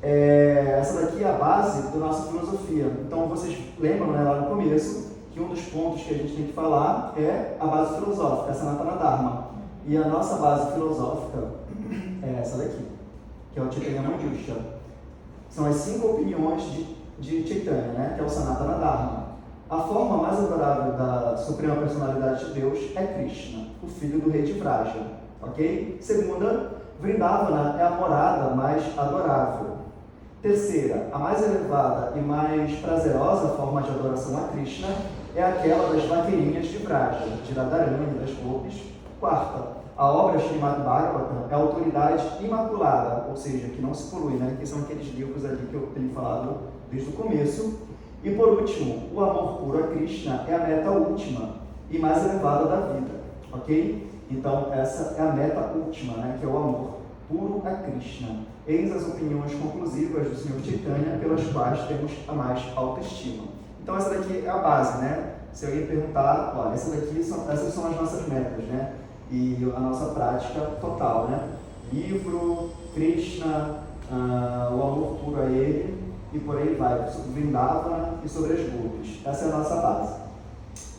Speaker 1: Essa daqui é a base da nossa filosofia. Então, vocês lembram, né, lá no começo, que um dos pontos que a gente tem que falar é a base filosófica, a Sanatana Dharma. E a nossa base filosófica é essa daqui, que é o Chaitanya Manjusha. São as 5 opiniões de Chaitanya, né, que é o Sanatana Dharma. A forma mais adorável da Suprema Personalidade de Deus é Krishna, o filho do rei de Vraja. Ok? Segunda, Vrindavana é a morada mais adorável. Terceira, a mais elevada e mais prazerosa forma de adoração a Krishna é aquela das vaqueirinhas de Vraja, de Radharani e das golpes. Quarta, a obra Srimad Bhagavatam é a autoridade imaculada, ou seja, que não se polui, né? Que são aqueles livros ali que eu tenho falado desde o começo. E por último, o amor puro a Krishna é a meta última e mais elevada da vida, ok? Então essa é a meta última, né? Que é o amor puro a Krishna. Eis as opiniões conclusivas do Sr. Chaitanya pelas quais temos a mais autoestima. Então essa daqui é a base, né? Se alguém perguntar, olha, essas são as nossas metas, né? E a nossa prática total, né? Livro, Krishna, o amor puro a ele, e por aí vai, sobre Vrindavana e sobre as golpes. Essa é a nossa base.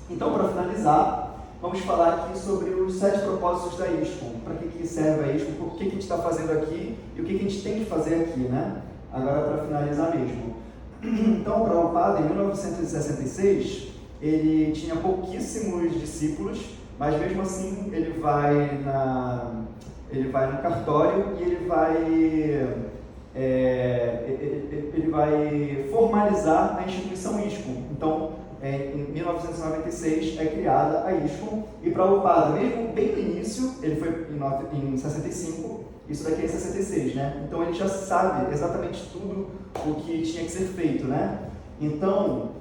Speaker 1: Então, para finalizar, vamos falar aqui sobre os 7 propósitos da ISKCON. Para que serve a ISKCON, o que a gente está fazendo aqui e o que a gente tem que fazer aqui, né? Agora, para finalizar mesmo. Então, Prabhupada, em 1966, ele tinha pouquíssimos discípulos, mas mesmo assim ele vai no cartório e ele vai formalizar a instituição ISKCON. Então, em 1996 é criada a ISKCON, e Prabhupada, mesmo bem no início, ele foi em 65, isso daqui é em 66, né? Então ele já sabe exatamente tudo o que tinha que ser feito, né? Então,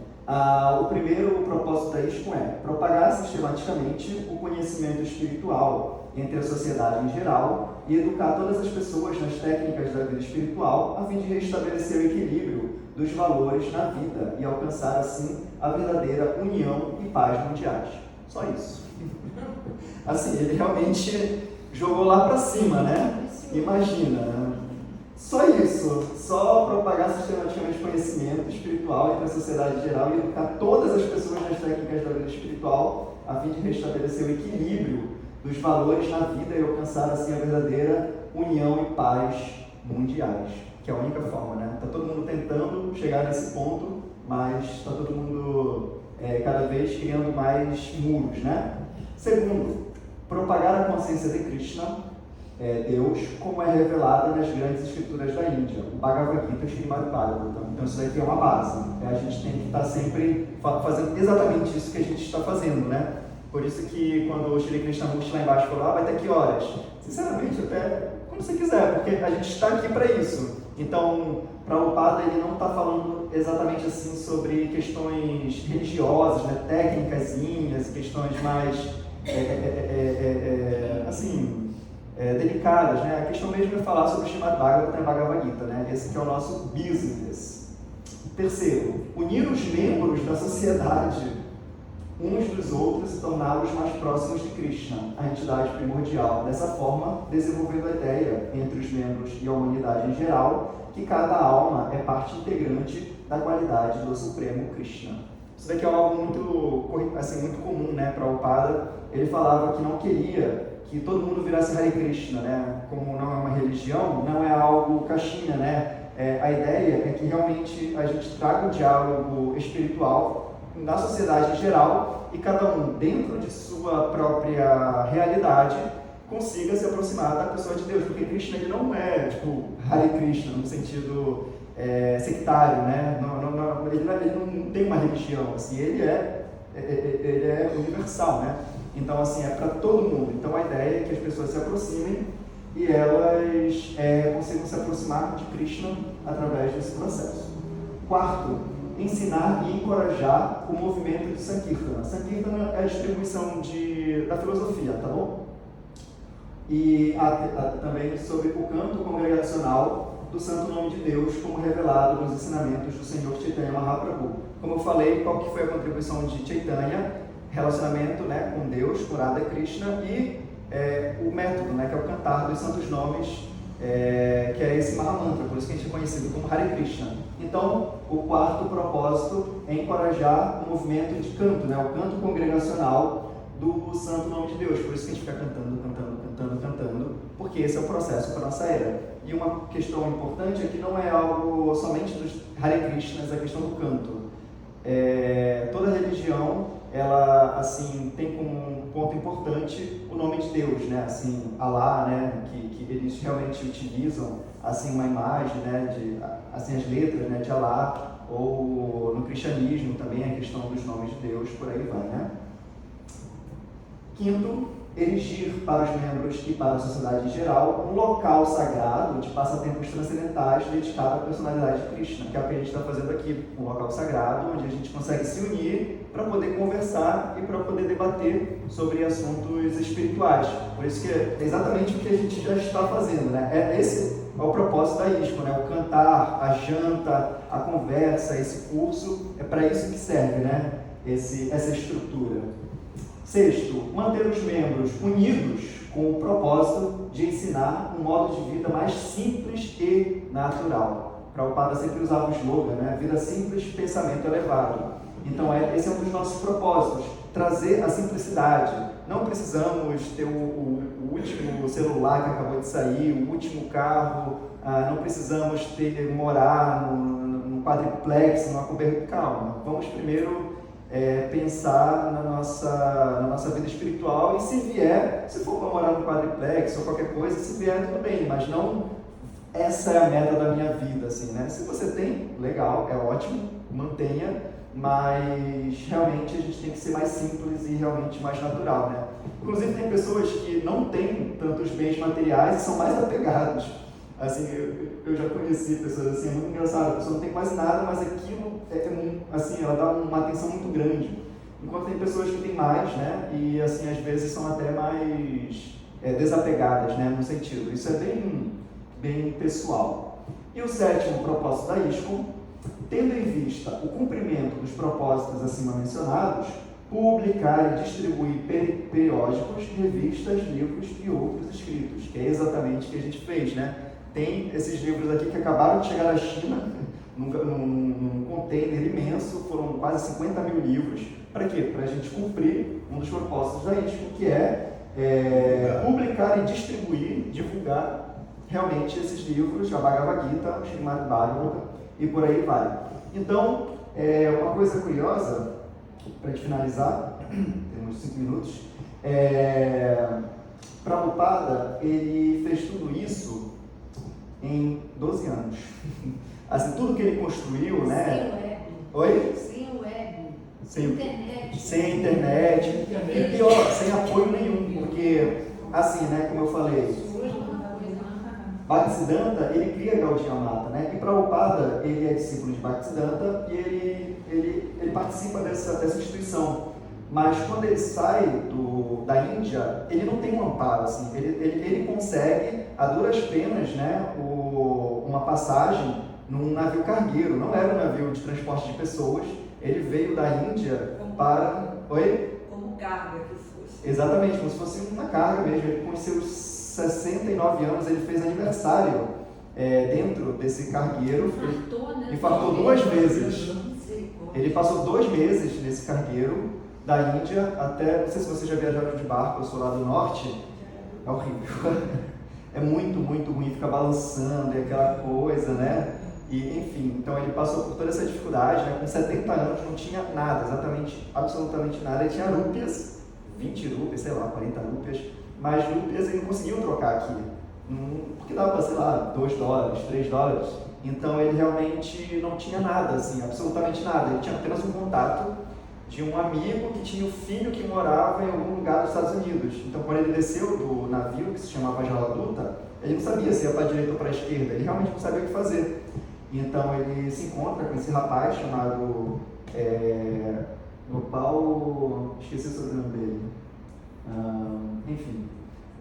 Speaker 1: o primeiro propósito da ISKCON é propagar sistematicamente o conhecimento espiritual entre a sociedade em geral e educar todas as pessoas nas técnicas da vida espiritual a fim de restabelecer o equilíbrio dos valores na vida e alcançar assim a verdadeira união e paz mundiais. Só isso. Assim, ele realmente jogou lá pra cima, né? Imagina, né? Só isso, só propagar sistematicamente conhecimento espiritual entre a sociedade em geral e educar todas as pessoas nas técnicas da vida espiritual a fim de restabelecer o equilíbrio dos valores na vida e alcançar assim a verdadeira união e paz mundiais, que é a única forma, né? Está todo mundo tentando chegar nesse ponto, mas está todo mundo cada vez criando mais muros, né? Segundo, propagar a consciência de Krishna, Deus, como é revelada nas grandes escrituras da Índia, o Bhagavad Gita e o Srimad Bhagavatam. Então isso daqui é uma base. A gente tem que estar sempre fazendo exatamente isso que a gente está fazendo, né? Por isso que quando o Shri Krishnamurti lá embaixo falou, vai ter que horas? Sinceramente, até quando você quiser, porque a gente está aqui para isso. Então, Prabhupada ele não está falando exatamente assim sobre questões religiosas, né? Técnicazinhas, questões mais delicadas, né? A questão mesmo é falar sobre o Srimad Bhagavatam e Bhagavad Gita, né? Esse que é o nosso business. Terceiro, unir os membros da sociedade uns dos outros e torná-los mais próximos de Krishna, a entidade primordial. Dessa forma, desenvolvendo a ideia entre os membros e a humanidade em geral, que cada alma é parte integrante da qualidade do Supremo Krishna. Isso daqui é algo muito comum, né? Prabhupada, ele falava que não queria que todo mundo virasse Hare Krishna, né? Como não é uma religião, não é algo caixinha, né? A ideia é que realmente a gente traga o diálogo espiritual na sociedade em geral e cada um, dentro de sua própria realidade, consiga se aproximar da pessoa de Deus, porque Krishna ele não é tipo Hare Krishna no sentido sectário, né? Ele não tem uma religião, assim, ele é universal, né? Então, assim, é para todo mundo. Então, a ideia é que as pessoas se aproximem e elas consigam se aproximar de Krishna através desse processo. Quarto, ensinar e encorajar o movimento de Sankirtana. Sankirtana é a distribuição da filosofia, tá bom? E também sobre o canto congregacional do Santo Nome de Deus, como revelado nos ensinamentos do Senhor Chaitanya Mahaprabhu. Como eu falei, qual que foi a contribuição de Chaitanya? Relacionamento, né, com Deus, com Radha Krishna, e o método, né, que é o cantar dos santos nomes, que é esse Mahamantra, por isso que a gente é conhecido como Hare Krishna. Então, o quarto propósito é encorajar o movimento de canto, né, o canto congregacional do Santo Nome de Deus, por isso que a gente fica cantando, porque esse é o processo para a nossa era. E uma questão importante é que não é algo somente dos Hare Krishnas, a questão do canto. Toda religião, ela, assim, tem como um ponto importante o nome de Deus, né, assim, Allah, né, que eles realmente utilizam, assim, uma imagem, né, assim, as letras, né, de Allah, ou no cristianismo também a questão dos nomes de Deus, por aí vai, né. Quinto, erigir para os membros e para a sociedade em geral um local sagrado de passatempos transcendentais dedicado à personalidade de Krishna, que é o que a gente está fazendo aqui, um local sagrado onde a gente consegue se unir para poder conversar e para poder debater sobre assuntos espirituais. Por isso que é exatamente o que a gente já está fazendo, né? Esse é o propósito da ISKCON, né? O cantar, a janta, a conversa, esse curso, é para isso que serve, né? Essa estrutura. Sexto, manter os membros unidos com o propósito de ensinar um modo de vida mais simples e natural. Prabhupada sempre usava o slogan, né? Vida simples, pensamento elevado. Então, esse é um dos nossos propósitos, trazer a simplicidade. Não precisamos ter o último celular que acabou de sair, o último carro, não precisamos morar num quadriplex, numa cobertura. Calma, vamos primeiro pensar na nossa vida espiritual, e se for para morar no quadriplex ou qualquer coisa, se vier tudo bem, mas não essa é a meta da minha vida, assim, né? Se você tem, legal, é ótimo, mantenha, mas realmente a gente tem que ser mais simples e realmente mais natural, né? Inclusive tem pessoas que não têm tantos bens materiais e são mais apegados. Assim, eu já conheci pessoas assim, é muito engraçado, a pessoa não tem quase nada, mas aquilo assim, ela dá uma atenção muito grande. Enquanto tem pessoas que têm mais, né? E assim, às vezes são até mais desapegadas, né? No sentido, isso é bem pessoal. E o sétimo propósito da ISCOM, tendo em vista o cumprimento dos propósitos acima mencionados, publicar e distribuir periódicos, revistas, livros e outros escritos, que é exatamente o que a gente fez, né? Tem esses livros aqui que acabaram de chegar da China, num container imenso, foram quase 50 mil livros. Para quê? Para a gente cumprir um dos propósitos da ISCOM, que é publicar e distribuir, divulgar realmente esses livros, a Bhagavad Gita, o Srimad Bhagavatam e por aí vai. Então, uma coisa curiosa, para a gente finalizar, temos 5 minutos, Prabhupada, ele fez tudo isso em 12 anos. Assim, tudo que ele construiu, né?
Speaker 8: Sem web.
Speaker 1: Oi?
Speaker 8: Sem web.
Speaker 1: Sem
Speaker 8: internet.
Speaker 1: Sem internet. E pior, sem apoio nenhum, porque, assim, né, como eu falei, Bhaktisiddhanta, ele cria Gaudiya Mata, né? E Prabhupada, ele é discípulo de Bhaktisiddhanta e ele participa dessa instituição. Mas quando ele sai da Índia, ele não tem um amparo, assim, ele consegue, a duras penas, né, uma passagem num navio cargueiro, não era um navio de transporte de pessoas, ele veio da Índia para... Oi?
Speaker 9: Como carga que fosse.
Speaker 1: Exatamente, como se fosse uma carga mesmo. Ele, com seus 69 anos, ele fez aniversário dentro desse cargueiro. Infartou 2 vezes. Ele passou 2 meses nesse cargueiro, da Índia até, não sei se vocês já viajaram de barco, eu sou lá do norte, é horrível. É muito, muito ruim, fica balançando e aquela coisa, né? E, enfim, então ele passou por toda essa dificuldade, né? Com 70 anos não tinha nada, exatamente, absolutamente nada. Ele tinha rúpias, 20 rúpias, sei lá, 40 rúpias, mas rúpias ele não conseguiu trocar aqui, porque dava, sei lá, $2, $3. Então ele realmente não tinha nada, assim, absolutamente nada. Ele tinha apenas um contato de um amigo que tinha um filho que morava em algum lugar dos Estados Unidos. Então, quando ele desceu do navio, que se chamava Jaladuta, ele não sabia se ia para a direita ou para a esquerda, ele realmente não sabia o que fazer. Então, ele se encontra com esse rapaz chamado Gopal, esqueci o sobrenome dele, enfim.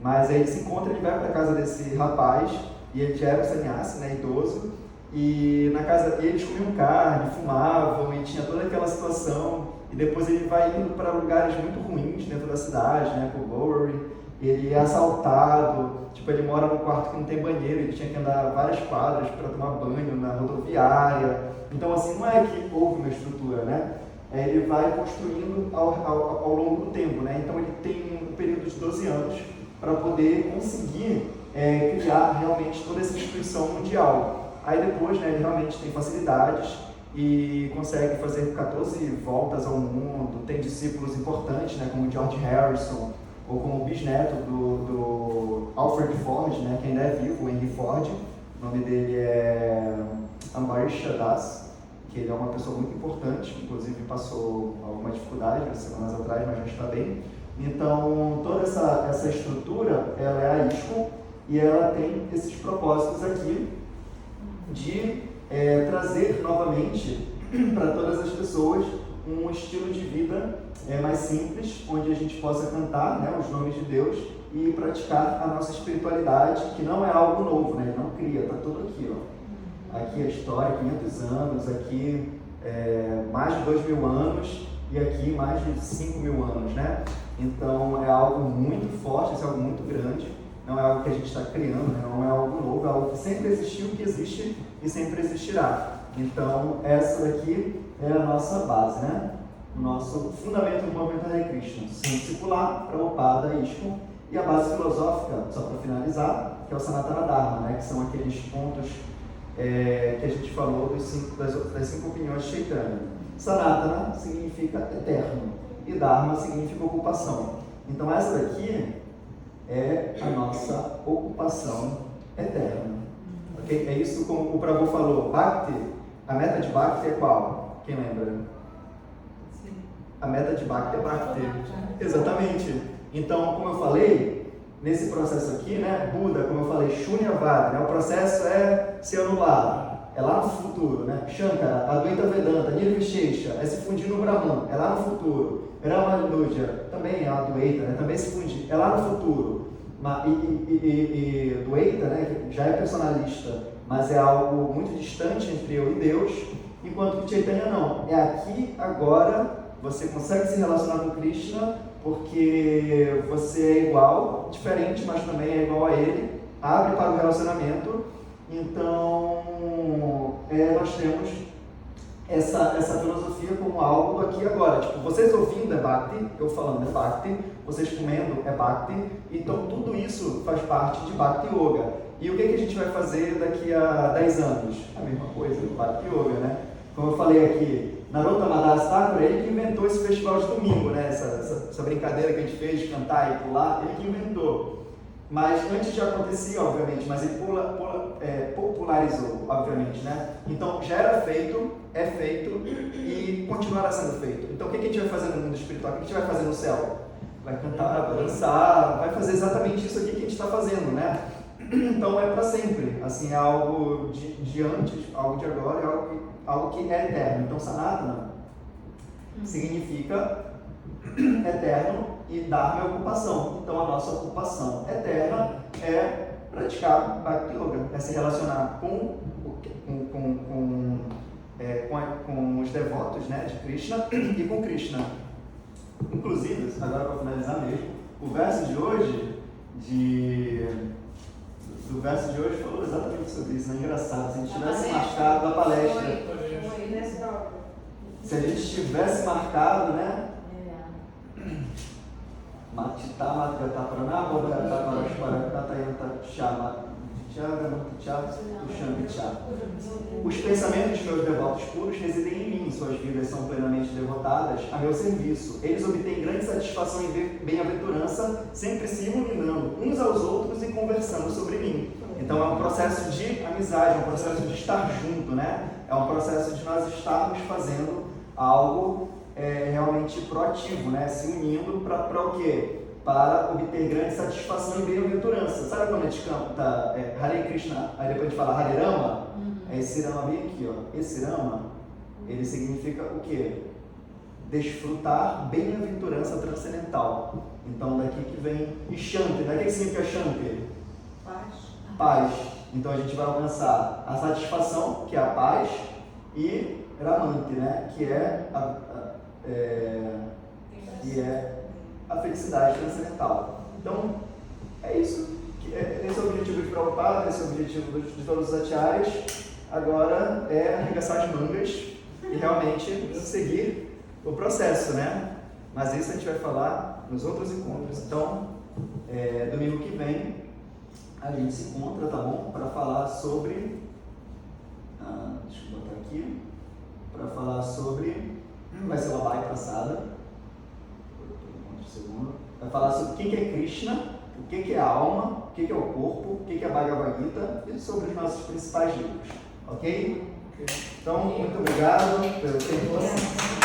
Speaker 1: Mas aí ele se encontra, ele vai para a casa desse rapaz, e ele já era um sannyasi, né, idoso, e na casa dele eles comiam carne, fumavam, e tinha toda aquela situação. E depois ele vai indo para lugares muito ruins dentro da cidade, né, por Bowery. Ele é assaltado, tipo, ele mora num quarto que não tem banheiro, ele tinha que andar várias quadras para tomar banho na rodoviária. Então, assim, não é que houve uma estrutura, né? Ele vai construindo ao longo do tempo, né? Então, ele tem um período de 12 anos para poder conseguir criar realmente toda essa instituição mundial. Aí depois, né, ele realmente tem facilidades e consegue fazer 14 voltas ao mundo, tem discípulos importantes, né, como George Harrison, ou como o bisneto do Alfred Ford, né, que ainda é vivo, o Henry Ford. O nome dele é Ambarisha Das, que ele é uma pessoa muito importante, inclusive passou alguma dificuldade umas semanas atrás, mas já está bem. Então, toda essa estrutura, ela é a ISCOM, e ela tem esses propósitos aqui de trazer novamente para todas as pessoas um estilo de vida mais simples, onde a gente possa cantar, né, os nomes de Deus e praticar a nossa espiritualidade, que não é algo novo, né? Ele não cria, está tudo aqui, ó. Aqui a história, 500 anos, aqui mais de 2.000 anos e aqui mais de 5.000 anos, né? Então é algo muito forte, é algo muito grande. Não é algo que a gente está criando, né? Não é algo novo, é algo que sempre existiu, que existe e sempre existirá. Então, essa daqui é a nossa base, né? O nosso fundamento do movimento Hare Krishna. Centro circular, Prabhupada, ISKCON, e a base filosófica, só para finalizar, que é o Sanatana Dharma, né? Que são aqueles pontos que a gente falou das 5 opiniões de Chaitanya. Sanatana significa eterno e Dharma significa ocupação. Então, essa daqui é a nossa ocupação eterna. Okay? É isso como o Prabhu falou. Bhakti, a meta de Bhakti é qual? Quem lembra? A meta de Bhakti é Bhakti. Exatamente. Então, como eu falei, nesse processo aqui, né, Buda, como eu falei, Shunyavada, né, o processo é se anular, é lá no futuro, né? Shankara, Advaita Vedanta, Nirvishesha, é se fundir no Brahman, é lá no futuro. Ramanuja, também é Advaita, né, também se fundir, é lá no futuro. E Dvaita, né, que já é personalista, mas é algo muito distante entre eu e Deus, enquanto que Chaitanya não, é aqui, agora, você consegue se relacionar com Krishna porque você é igual, diferente, mas também é igual a ele, abre para o relacionamento. Então, nós temos essa filosofia como algo do aqui e agora. Tipo, vocês ouvindo é Bhakti, eu falando é Bhakti, vocês comendo é Bhakti, então tudo isso faz parte de Bhakti Yoga. E o que a gente vai fazer daqui a 10 anos? A mesma coisa, Bhakti Yoga, né? Como eu falei aqui, Narottama Das Thakur, ele que inventou esse festival de domingo, né? Essa brincadeira que a gente fez de cantar e pular, ele que inventou. Mas antes já acontecia, obviamente, mas ele popularizou, obviamente, né? Então já era feito, é feito e continuará sendo feito. Então o que a gente vai fazer no mundo espiritual? O que a gente vai fazer no céu? Vai cantar, vai dançar, vai fazer exatamente isso aqui que a gente está fazendo, né? Então é para sempre, assim, é algo de antes, algo de agora, é algo que é eterno. Então Sanatana significa eterno e Dharma é ocupação. Então a nossa ocupação eterna é praticar Bhakti Yoga, é se relacionar com os devotos, né, de Krishna e com Krishna. Inclusive, agora para finalizar mesmo, o verso de hoje falou exatamente sobre isso, né? Engraçado, se a gente tivesse marcado a palestra,
Speaker 8: Foi nessa hora.
Speaker 1: se a gente tivesse marcado, né? Matita, Matgata, Pranava, Gata, Marashpara, Katayanta, Shama, Tiaga, Matichá, Tuxambichá. Os pensamentos de meus devotos puros residem em mim, suas vidas são plenamente devotadas a meu serviço. Eles obtêm grande satisfação e bem-aventurança, sempre se iluminando uns aos outros e conversando sobre mim. Então é um processo de amizade, é um processo de estar junto, né? É um processo de nós estarmos fazendo algo realmente proativo, né? Se unindo para o quê? Para obter grande satisfação e bem-aventurança. Sabe quando a gente canta Hare Krishna, aí depois a gente fala Hare Rama? Esse Rama bem aqui, ó. Esse Rama, ele significa o quê? Desfrutar bem-aventurança transcendental. Então daqui que vem Shanti, né? O que significa Shanti? Paz. Então a gente vai alcançar a satisfação, que é a paz, e Ramanti, né? Que é a felicidade transcendental. Então, é isso. Esse é o objetivo de Prabhupada, esse é o objetivo de todos os acharyas. Agora é arregaçar as mangas e realmente seguir o processo, né? Mas isso a gente vai falar nos outros encontros. Então, domingo que vem, a gente se encontra, tá bom? Para falar sobre... deixa eu botar aqui. Para falar sobre... Vai ser uma live passada. Vai falar sobre o que é Krishna, o que é a alma, o que é o corpo, o que é a Bhagavad Gita e sobre os nossos principais livros. Ok? Então, muito obrigado pelo tempo.